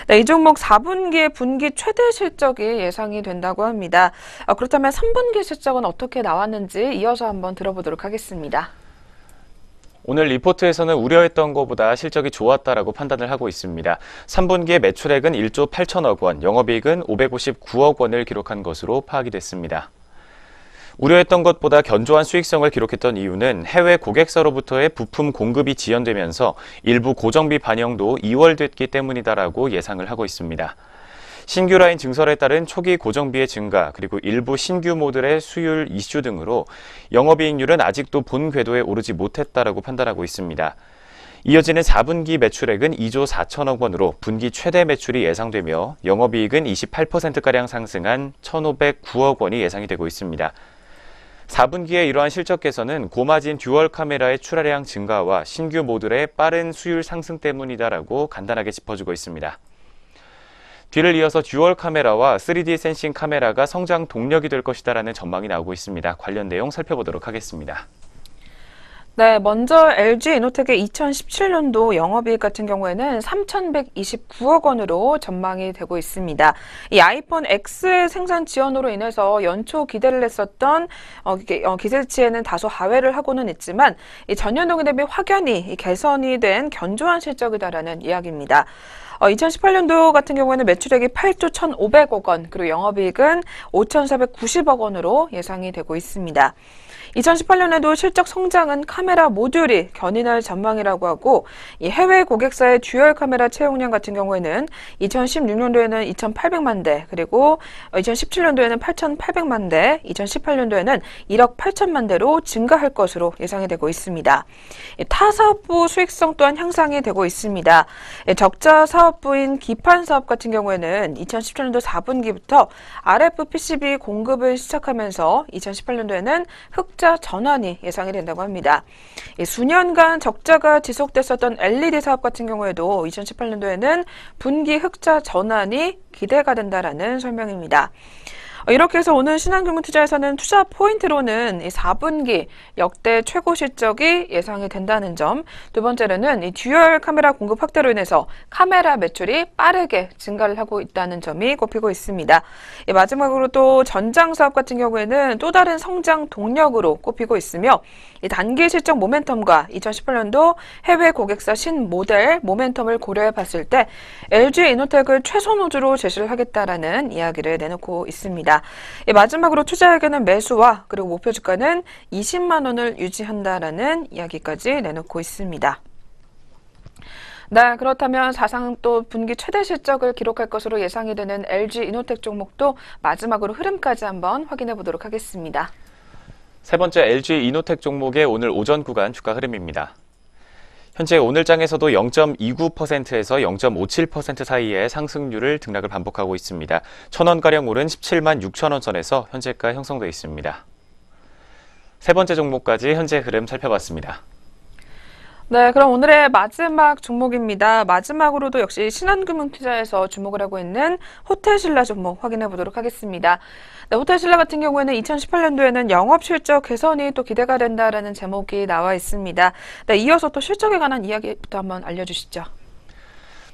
네, 이 종목 4분기에 분기 최대 실적이 예상이 된다고 합니다. 그렇다면 3분기 실적은 어떻게 나왔는지 이어서 한번 들어보도록 하겠습니다. 오늘 리포트에서는 우려했던 것보다 실적이 좋았다라고 판단을 하고 있습니다. 3분기의 매출액은 1조 8천억 원, 영업이익은 559억 원을 기록한 것으로 파악이 됐습니다. 우려했던 것보다 견조한 수익성을 기록했던 이유는 해외 고객사로부터의 부품 공급이 지연되면서 일부 고정비 반영도 2월됐기 때문이다라고 예상을 하고 있습니다. 신규 라인 증설에 따른 초기 고정비의 증가 그리고 일부 신규 모델의 수율 이슈 등으로 영업이익률은 아직도 본 궤도에 오르지 못했다라고 판단하고 있습니다. 이어지는 4분기 매출액은 2조 4천억 원으로 분기 최대 매출이 예상되며 영업이익은 28%가량 상승한 1,509억 원이 예상이 되고 있습니다. 4분기에 이러한 실적 개선은 고마진 듀얼 카메라의 출하량 증가와 신규 모델의 빠른 수율 상승 때문이다라고 간단하게 짚어주고 있습니다. 뒤를 이어서 듀얼 카메라와 3D 센싱 카메라가 성장 동력이 될 것이다라는 전망이 나오고 있습니다. 관련 내용 살펴보도록 하겠습니다. 네, 먼저 LG 이노텍의 2017년도 영업이익 같은 경우에는 3,129억 원으로 전망이 되고 있습니다. 이 아이폰 X 생산 지연으로 인해서 연초 기대를 했었던 기대치에는 다소 하회를 하고는 있지만 이 전년 동기 대비 확연히 개선이 된 견조한 실적이다라는 이야기입니다. 2018년도 같은 경우에는 매출액이 8조 1,500억 원, 그리고 영업이익은 5,490억 원으로 예상이 되고 있습니다. 2018년에도 실적 성장은 카메라 모듈이 견인할 전망이라고 하고, 이 해외 고객사의 듀얼 카메라 채용량 같은 경우에는 2016년도에는 2,800만 대, 그리고 2017년도에는 8,800만 대, 2018년도에는 1억 8천만 대로 증가할 것으로 예상이 되고 있습니다. 타 사업부 수익성 또한 향상이 되고 있습니다. 적자 사업부인 기판 사업 같은 경우에는 2017년도 4분기부터 RF PCB 공급을 시작하면서 2018년도에는 흑자 전환이 예상이 된다고 합니다. 수년간 적자가 지속됐었던 LED 사업 같은 경우에도 2018년도에는 분기 흑자 전환이 기대가 된다라는 설명입니다. 이렇게 해서 오늘 신한금융투자에서는 투자 포인트로는 이 4분기 역대 최고 실적이 예상이 된다는 점, 두 번째로는 이 듀얼 카메라 공급 확대로 인해서 카메라 매출이 빠르게 증가를 하고 있다는 점이 꼽히고 있습니다. 마지막으로 또 전장 사업 같은 경우에는 또 다른 성장 동력으로 꼽히고 있으며, 이 단기 실적 모멘텀과 2018년도 해외 고객사 신 모델 모멘텀을 고려해 봤을 때 LG 이노텍을 최소 노주로 제시를 하겠다라는 이야기를 내놓고 있습니다. 마지막으로 투자에게는 매수와 그리고 목표 주가는 20만 원을 유지한다라는 이야기까지 내놓고 있습니다. 네, 그렇다면 사상 또 분기 최대 실적을 기록할 것으로 예상이 되는 LG 이노텍 종목도 마지막으로 흐름까지 한번 확인해 보도록 하겠습니다. 세 번째 LG 이노텍 종목의 오늘 오전 구간 주가 흐름입니다. 현재 오늘장에서도 0.29%에서 0.57% 사이의 상승률을 등락을 반복하고 있습니다. 1,000원가량 오른 17만 6천 원 선에서 현재가 형성되어 있습니다. 세 번째 종목까지 현재 흐름 살펴봤습니다. 네, 그럼 오늘의 마지막 종목입니다. 마지막으로도 역시 신한금융투자에서 주목을 하고 있는 호텔신라 종목 확인해 보도록 하겠습니다. 네, 호텔신라 같은 경우에는 2018년도에는 영업 실적 개선이 또 기대가 된다라는 제목이 나와 있습니다. 네, 이어서 또 실적에 관한 이야기부터 한번 알려주시죠.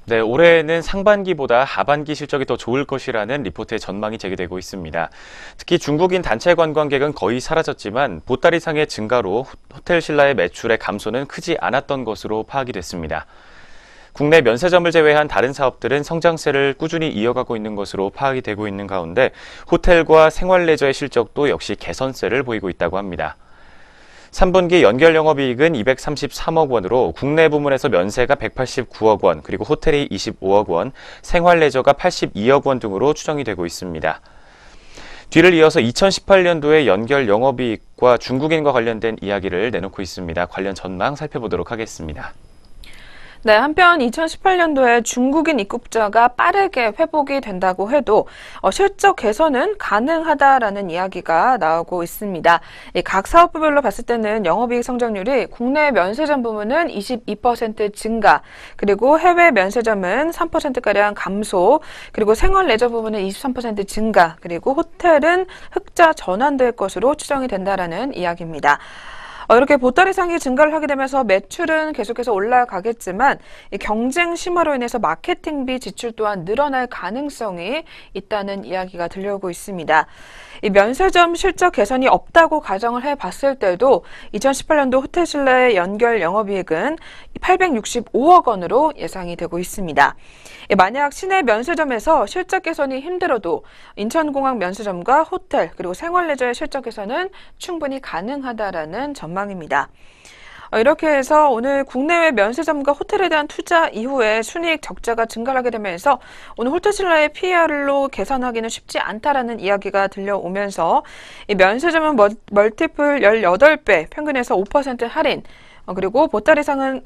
네, 올해에는 상반기보다 하반기 실적이 더 좋을 것이라는 리포트의 전망이 제기되고 있습니다. 특히 중국인 단체 관광객은 거의 사라졌지만 보따리상의 증가로 호텔신라의 매출의 감소는 크지 않았던 것으로 파악이 됐습니다. 국내 면세점을 제외한 다른 사업들은 성장세를 꾸준히 이어가고 있는 것으로 파악이 되고 있는 가운데 호텔과 생활레저의 실적도 역시 개선세를 보이고 있다고 합니다. 3분기 연결 영업이익은 233억 원으로 국내 부문에서 면세가 189억 원, 그리고 호텔이 25억 원, 생활레저가 82억 원 등으로 추정이 되고 있습니다. 뒤를 이어서 2018년도의 연결 영업이익과 중국인과 관련된 이야기를 내놓고 있습니다. 관련 전망 살펴보도록 하겠습니다. 네, 한편 2018년도에 중국인 입국자가 빠르게 회복이 된다고 해도 실적 개선은 가능하다라는 이야기가 나오고 있습니다. 각 사업부별로 봤을 때는 영업이익 성장률이 국내 면세점 부문은 22% 증가, 그리고 해외 면세점은 3%가량 감소, 그리고 생활 레저 부문은 23% 증가, 그리고 호텔은 흑자 전환될 것으로 추정이 된다라는 이야기입니다. 이렇게 보따리상이 증가를 하게 되면서 매출은 계속해서 올라가겠지만 이 경쟁 심화로 인해서 마케팅비 지출 또한 늘어날 가능성이 있다는 이야기가 들려오고 있습니다. 이 면세점 실적 개선이 없다고 가정을 해봤을 때도 2018년도 호텔신라의 연결 영업이익은 865억 원으로 예상이 되고 있습니다. 만약 시내 면세점에서 실적 개선이 힘들어도 인천공항 면세점과 호텔 그리고 생활레저의 실적 개선은 충분히 가능하다라는 전망입니다. 이렇게 해서 오늘 국내외 면세점과 호텔에 대한 투자 이후에 순이익 적자가 증가하게 되면서 오늘 호텔신라의 PER로 계산하기는 쉽지 않다라는 이야기가 들려오면서 이 면세점은 멀티플 18배, 평균에서 5% 할인, 그리고 보따리상은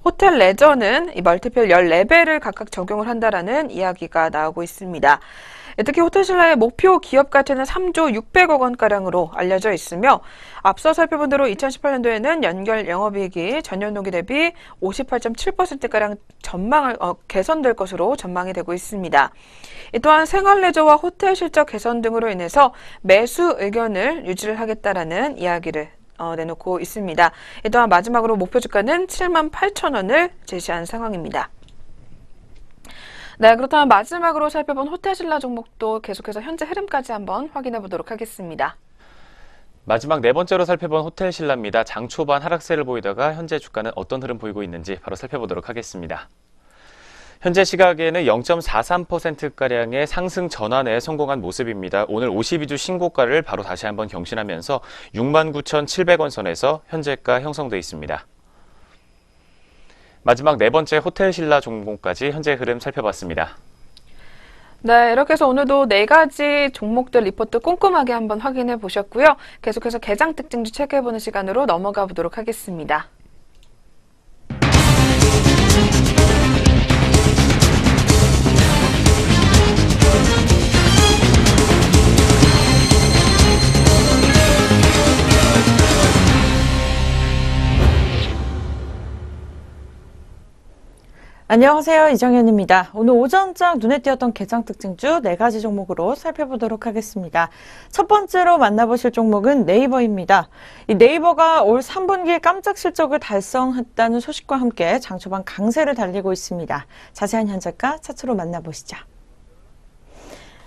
호텔 레저는 이 멀티필 14배를 각각 적용을 한다라는 이야기가 나오고 있습니다. 특히 호텔신라의 목표 기업 가치는 3조 600억 원가량으로 알려져 있으며 앞서 살펴본 대로 2018년도에는 연결 영업이익이 전년 동기 대비 58.7%가량 개선될 것으로 전망이 되고 있습니다. 또한 생활레저와 호텔 실적 개선 등으로 인해서 매수 의견을 유지를 하겠다라는 이야기를 내놓고 있습니다. 또한 마지막으로 목표 주가는 78,000원을 제시한 상황입니다. 네, 그렇다면 마지막으로 살펴본 호텔신라 종목도 계속해서 현재 흐름까지 한번 확인해 보도록 하겠습니다. 마지막 네 번째로 살펴본 호텔신라입니다. 장 초반 하락세를 보이다가 현재 주가는 어떤 흐름 보이고 있는지 바로 살펴보도록 하겠습니다. 현재 시각에는 0.43%가량의 상승 전환에 성공한 모습입니다. 오늘 52주 신고가를 바로 다시 한번 경신하면서 69,700원 선에서 현재가 형성돼 있습니다. 마지막 네 번째 호텔신라 종목까지 현재 흐름 살펴봤습니다. 네, 이렇게 해서 오늘도 네 가지 종목들 리포트 꼼꼼하게 한번 확인해 보셨고요. 계속해서 개장 특징주 체크해보는 시간으로 넘어가 보도록 하겠습니다. 안녕하세요. 이정현입니다. 오늘 오전장 눈에 띄었던 개장 특징주 4가지 종목으로 살펴보도록 하겠습니다. 첫 번째로 만나보실 종목은 네이버입니다. 이 네이버가 올 3분기에 깜짝 실적을 달성했다는 소식과 함께 장 초반 강세를 달리고 있습니다. 자세한 현재가 차트로 만나보시죠.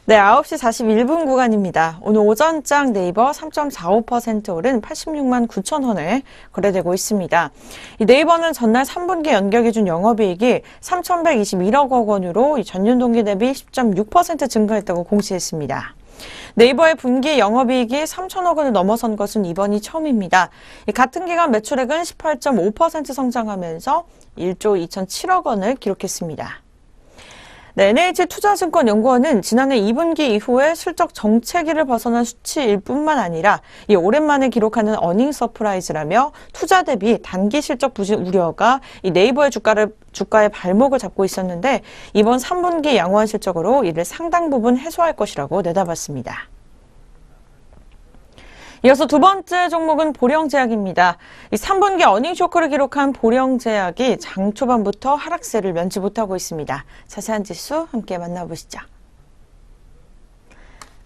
네, 9시 41분 구간입니다. 오늘 오전장 네이버 3.45% 오른 86만 9천 원에 거래되고 있습니다. 이 네이버는 전날 3분기 연결 기준 영업이익이 3,121억 원으로 전년 동기 대비 10.6% 증가했다고 공시했습니다. 네이버의 분기 영업이익이 3천억 원을 넘어선 것은 이번이 처음입니다. 같은 기간 매출액은 18.5% 성장하면서 1조 2,007억 원을 기록했습니다. 네, NH투자증권연구원은 지난해 2분기 이후에 실적 정체기를 벗어난 수치일 뿐만 아니라 이 오랜만에 기록하는 어닝 서프라이즈라며 투자 대비 단기 실적 부진 우려가 이 네이버의 주가의 발목을 잡고 있었는데 이번 3분기 양호한 실적으로 이를 상당 부분 해소할 것이라고 내다봤습니다. 이어서 두 번째 종목은 보령제약입니다. 이 3분기 어닝 쇼크를 기록한 보령제약이 장 초반부터 하락세를 면치 못하고 있습니다. 자세한 지수 함께 만나보시죠.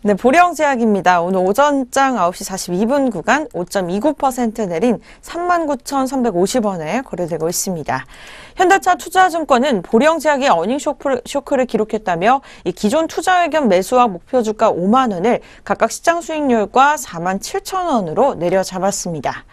네, 보령제약입니다. 오늘 오전장 9시 42분 구간 5.29% 내린 39,350원에 거래되고 있습니다. 현대차 투자증권은 보령제약이 어닝 쇼크를 기록했다며 이 기존 투자 의견 매수와 목표 주가 5만 원을 각각 시장 수익률과 4만 7천 원으로 내려잡았습니다.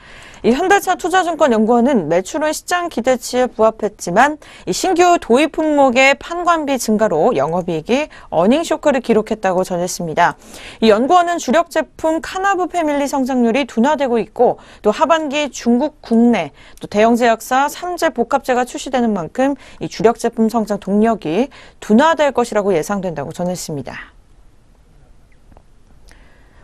이 현대차 투자증권연구원은 매출은 시장 기대치에 부합했지만 이 신규 도입 품목의 판관비 증가로 영업이익이 어닝 쇼크를 기록했다고 전했습니다. 이 연구원은 주력 제품 카나브 패밀리 성장률이 둔화되고 있고 또 하반기 중국 국내 또 대형 제약사 3제 복합제가 출시되는 만큼 이 주력 제품 성장 동력이 둔화될 것이라고 예상된다고 전했습니다.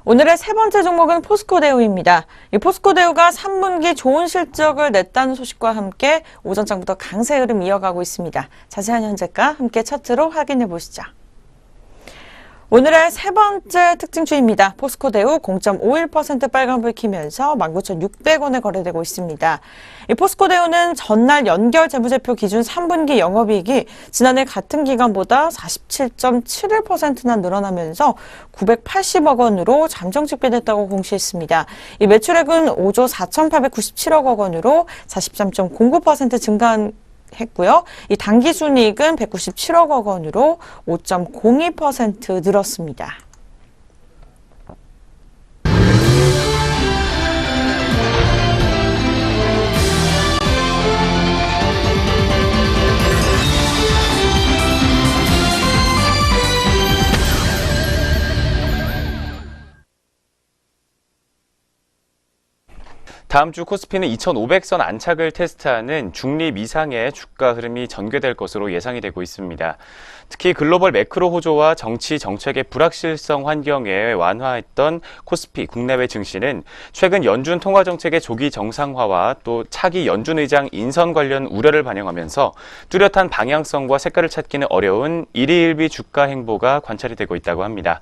오늘의 세 번째 종목은 포스코대우입니다. 이 포스코대우가 3분기 좋은 실적을 냈다는 소식과 함께 오전장부터 강세 흐름 이어가고 있습니다. 자세한 현재가 함께 차트로 확인해 보시죠. 오늘의 세 번째 특징주입니다. 포스코대우 0.51% 빨간불 켜면서 19,600원에 거래되고 있습니다. 이 포스코대우는 전날 연결 재무제표 기준 3분기 영업이익이 지난해 같은 기간보다 47.71%나 늘어나면서 980억 원으로 잠정 집계됐다고 공시했습니다. 이 매출액은 5조 4,897억 원으로 43.09% 증가한 했고요. 이 당기순이익은 197억 원으로 5.02% 늘었습니다. 다음 주 코스피는 2,500선 안착을 테스트하는 중립 이상의 주가 흐름이 전개될 것으로 예상이 되고 있습니다. 특히 글로벌 매크로 호조와 정치 정책의 불확실성 환경에 완화했던 코스피 국내외 증시는 최근 연준 통화 정책의 조기 정상화와 또 차기 연준 의장 인선 관련 우려를 반영하면서 뚜렷한 방향성과 색깔을 찾기는 어려운 일희일비 주가 행보가 관찰이 되고 있다고 합니다.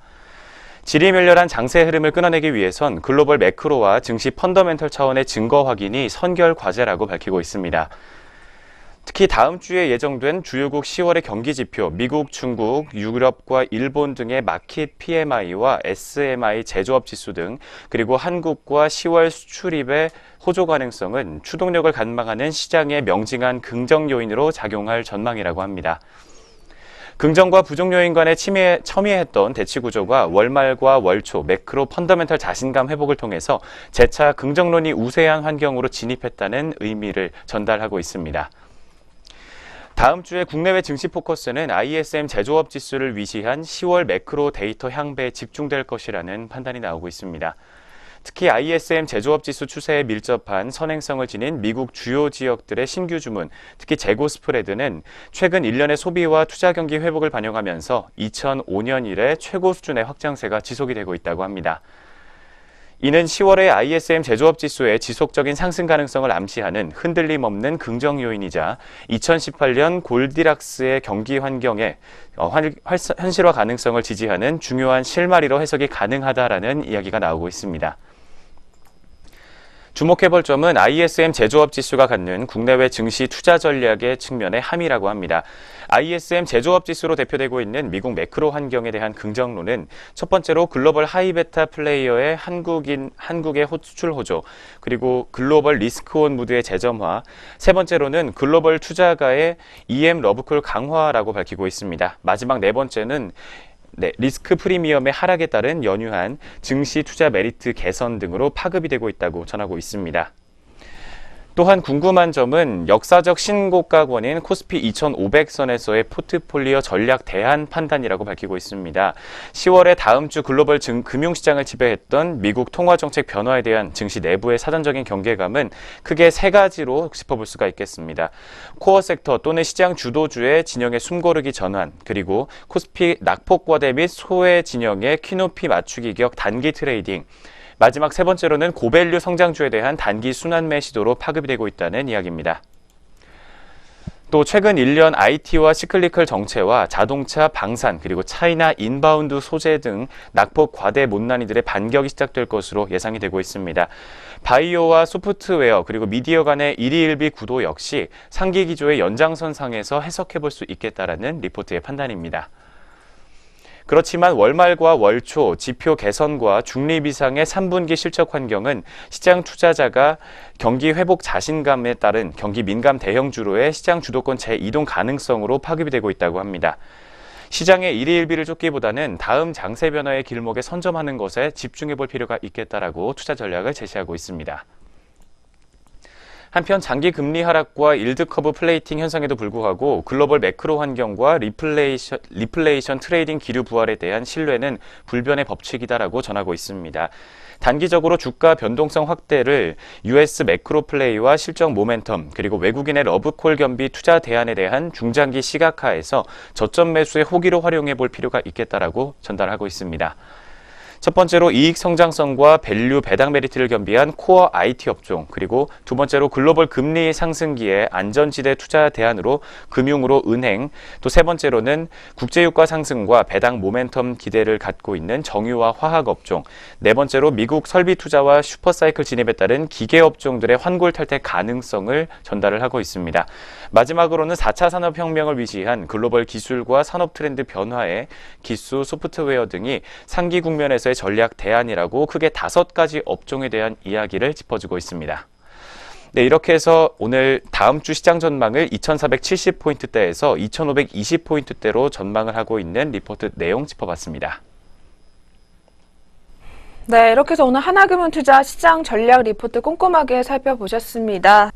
지리멸렬한 장세 흐름을 끊어내기 위해선 글로벌 매크로와 증시 펀더멘털 차원의 증거 확인이 선결 과제라고 밝히고 있습니다. 특히 다음 주에 예정된 주요국 10월의 경기 지표, 미국, 중국, 유럽과 일본 등의 마켓 PMI와 SMI 제조업 지수 등, 그리고 한국과 10월 수출입의 호조 가능성은 추동력을 관망하는 시장의 명징한 긍정 요인으로 작용할 전망이라고 합니다. 긍정과 부정 요인 간의 첨예했던 대치 구조가 월말과 월초 매크로 펀더멘털 자신감 회복을 통해서 재차 긍정론이 우세한 환경으로 진입했다는 의미를 전달하고 있습니다. 다음 주에 국내외 증시 포커스는 ISM 제조업 지수를 위시한 10월 매크로 데이터 향배에 집중될 것이라는 판단이 나오고 있습니다. 특히 ISM 제조업 지수 추세에 밀접한 선행성을 지닌 미국 주요 지역들의 신규 주문, 특히 재고 스프레드는 최근 1년의 소비와 투자 경기 회복을 반영하면서 2005년 이래 최고 수준의 확장세가 지속이 되고 있다고 합니다. 이는 10월의 ISM 제조업 지수의 지속적인 상승 가능성을 암시하는 흔들림 없는 긍정 요인이자 2018년 골디락스의 경기 환경의 현실화 가능성을 지지하는 중요한 실마리로 해석이 가능하다라는 이야기가 나오고 있습니다. 주목해볼 점은 ISM 제조업 지수가 갖는 국내외 증시 투자 전략의 측면의 함의라고 합니다. ISM 제조업 지수로 대표되고 있는 미국 매크로 환경에 대한 긍정론은 첫 번째로 글로벌 하이베타 플레이어의 한국의 수출 호조, 그리고 글로벌 리스크온 무드의 재점화, 세 번째로는 글로벌 투자가의 EM 러브콜 강화라고 밝히고 있습니다. 마지막 네 번째는 리스크 프리미엄의 하락에 따른 연유한 증시 투자 메리트 개선 등으로 파급이 되고 있다고 전하고 있습니다. 또한 궁금한 점은 역사적 신고가권인 코스피 2,500선에서의 포트폴리오 전략 대안 판단이라고 밝히고 있습니다. 10월에 다음 주 글로벌 금융시장을 지배했던 미국 통화정책 변화에 대한 증시 내부의 사전적인 경계감은 크게 세 가지로 짚어볼 수가 있겠습니다. 코어 섹터 또는 시장 주도주의 진영의 숨고르기 전환, 그리고 코스피 낙폭과대 및 소외 진영의 퀴노피 맞추기 격 단기 트레이딩, 마지막 세 번째로는 고밸류 성장주에 대한 단기 순환매 시도로 파급이 되고 있다는 이야기입니다. 또 최근 1년 IT와 시클리컬 정체와 자동차, 방산, 그리고 차이나 인바운드 소재 등 낙폭 과대 못난이들의 반격이 시작될 것으로 예상이 되고 있습니다. 바이오와 소프트웨어 그리고 미디어 간의 일희일비 구도 역시 상기 기조의 연장선상에서 해석해볼 수 있겠다라는 리포트의 판단입니다. 그렇지만 월말과 월초 지표 개선과 중립 이상의 3분기 실적 환경은 시장 투자자가 경기 회복 자신감에 따른 경기 민감 대형주로의 시장 주도권 재이동 가능성으로 파급이 되고 있다고 합니다. 시장의 일희일비를 쫓기보다는 다음 장세 변화의 길목에 선점하는 것에 집중해 볼 필요가 있겠다라고 투자 전략을 제시하고 있습니다. 한편 장기 금리 하락과 일드 커브 플레이팅 현상에도 불구하고 글로벌 매크로 환경과 리플레이션 트레이딩 기류 부활에 대한 신뢰는 불변의 법칙이다라고 전하고 있습니다. 단기적으로 주가 변동성 확대를 US 매크로 플레이와 실적 모멘텀, 그리고 외국인의 러브콜 겸비 투자 대안에 대한 중장기 시각화에서 저점 매수의 호기로 활용해 볼 필요가 있겠다라고 전달하고 있습니다. 첫 번째로 이익 성장성과 밸류 배당 메리트를 겸비한 코어 IT 업종, 그리고 두 번째로 글로벌 금리 상승기에 안전지대 투자 대안으로 금융으로 은행, 또 세 번째로는 국제유가 상승과 배당 모멘텀 기대를 갖고 있는 정유와 화학 업종, 네 번째로 미국 설비 투자와 슈퍼사이클 진입에 따른 기계 업종들의 환골 탈퇴 가능성을 전달을 하고 있습니다. 마지막으로는 4차 산업혁명을 위시한 글로벌 기술과 산업 트렌드 변화에 기수, 소프트웨어 등이 상기 국면에서의 전략 대안이라고 크게 5가지 업종에 대한 이야기를 짚어주고 있습니다. 네, 이렇게 해서 오늘 다음 주 시장 전망을 2470포인트대에서 2520포인트대로 전망을 하고 있는 리포트 내용 짚어봤습니다. 네, 이렇게 해서 오늘 하나금융투자 시장 전략 리포트 꼼꼼하게 살펴보셨습니다.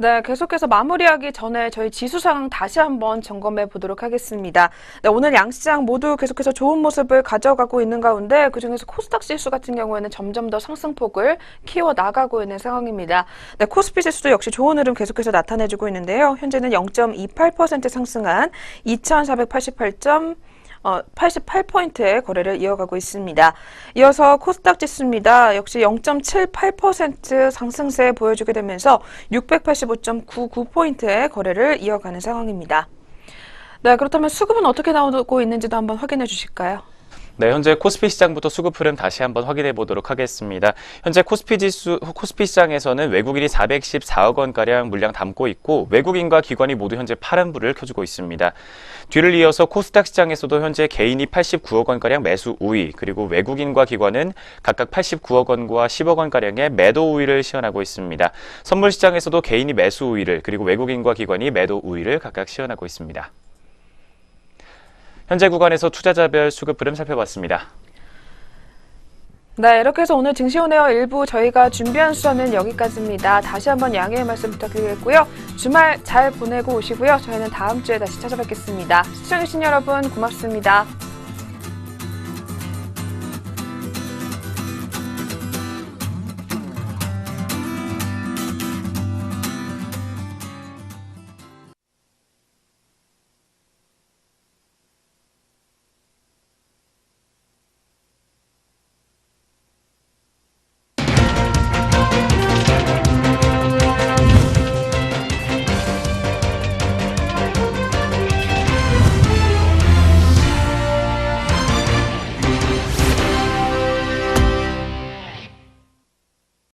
네, 계속해서 마무리하기 전에 저희 지수 상황 다시 한번 점검해 보도록 하겠습니다. 네, 오늘 양시장 모두 계속해서 좋은 모습을 가져가고 있는 가운데 그중에서 코스닥 지수 같은 경우에는 점점 더 상승폭을 키워나가고 있는 상황입니다. 네, 코스피 지수도 역시 좋은 흐름 계속해서 나타내주고 있는데요. 현재는 0.28% 상승한 2,488.88포인트의 거래를 이어가고 있습니다. 이어서 코스닥 지수입니다. 역시 0.78% 상승세 보여주게 되면서 685.99포인트의 거래를 이어가는 상황입니다. 네, 그렇다면 수급은 어떻게 나오고 있는지도 한번 확인해 주실까요? 네, 현재 코스피 시장부터 수급 흐름 다시 한번 확인해 보도록 하겠습니다. 현재 코스피 시장에서는 외국인이 414억 원가량 물량 담고 있고 외국인과 기관이 모두 현재 파란불을 켜주고 있습니다. 뒤를 이어서 코스닥 시장에서도 현재 개인이 89억 원가량 매수 우위, 그리고 외국인과 기관은 각각 89억 원과 10억 원가량의 매도 우위를 시현하고 있습니다. 선물 시장에서도 개인이 매수 우위를, 그리고 외국인과 기관이 매도 우위를 각각 시현하고 있습니다. 현재 구간에서 투자자별 수급 흐름 살펴봤습니다. 네, 이렇게 해서 오늘 증시온에어 1부 저희가 준비한 수단은 여기까지입니다. 다시 한번 양해의 말씀 부탁드리겠고요. 주말 잘 보내고 오시고요. 저희는 다음 주에 다시 찾아뵙겠습니다. 시청해주신 여러분 고맙습니다.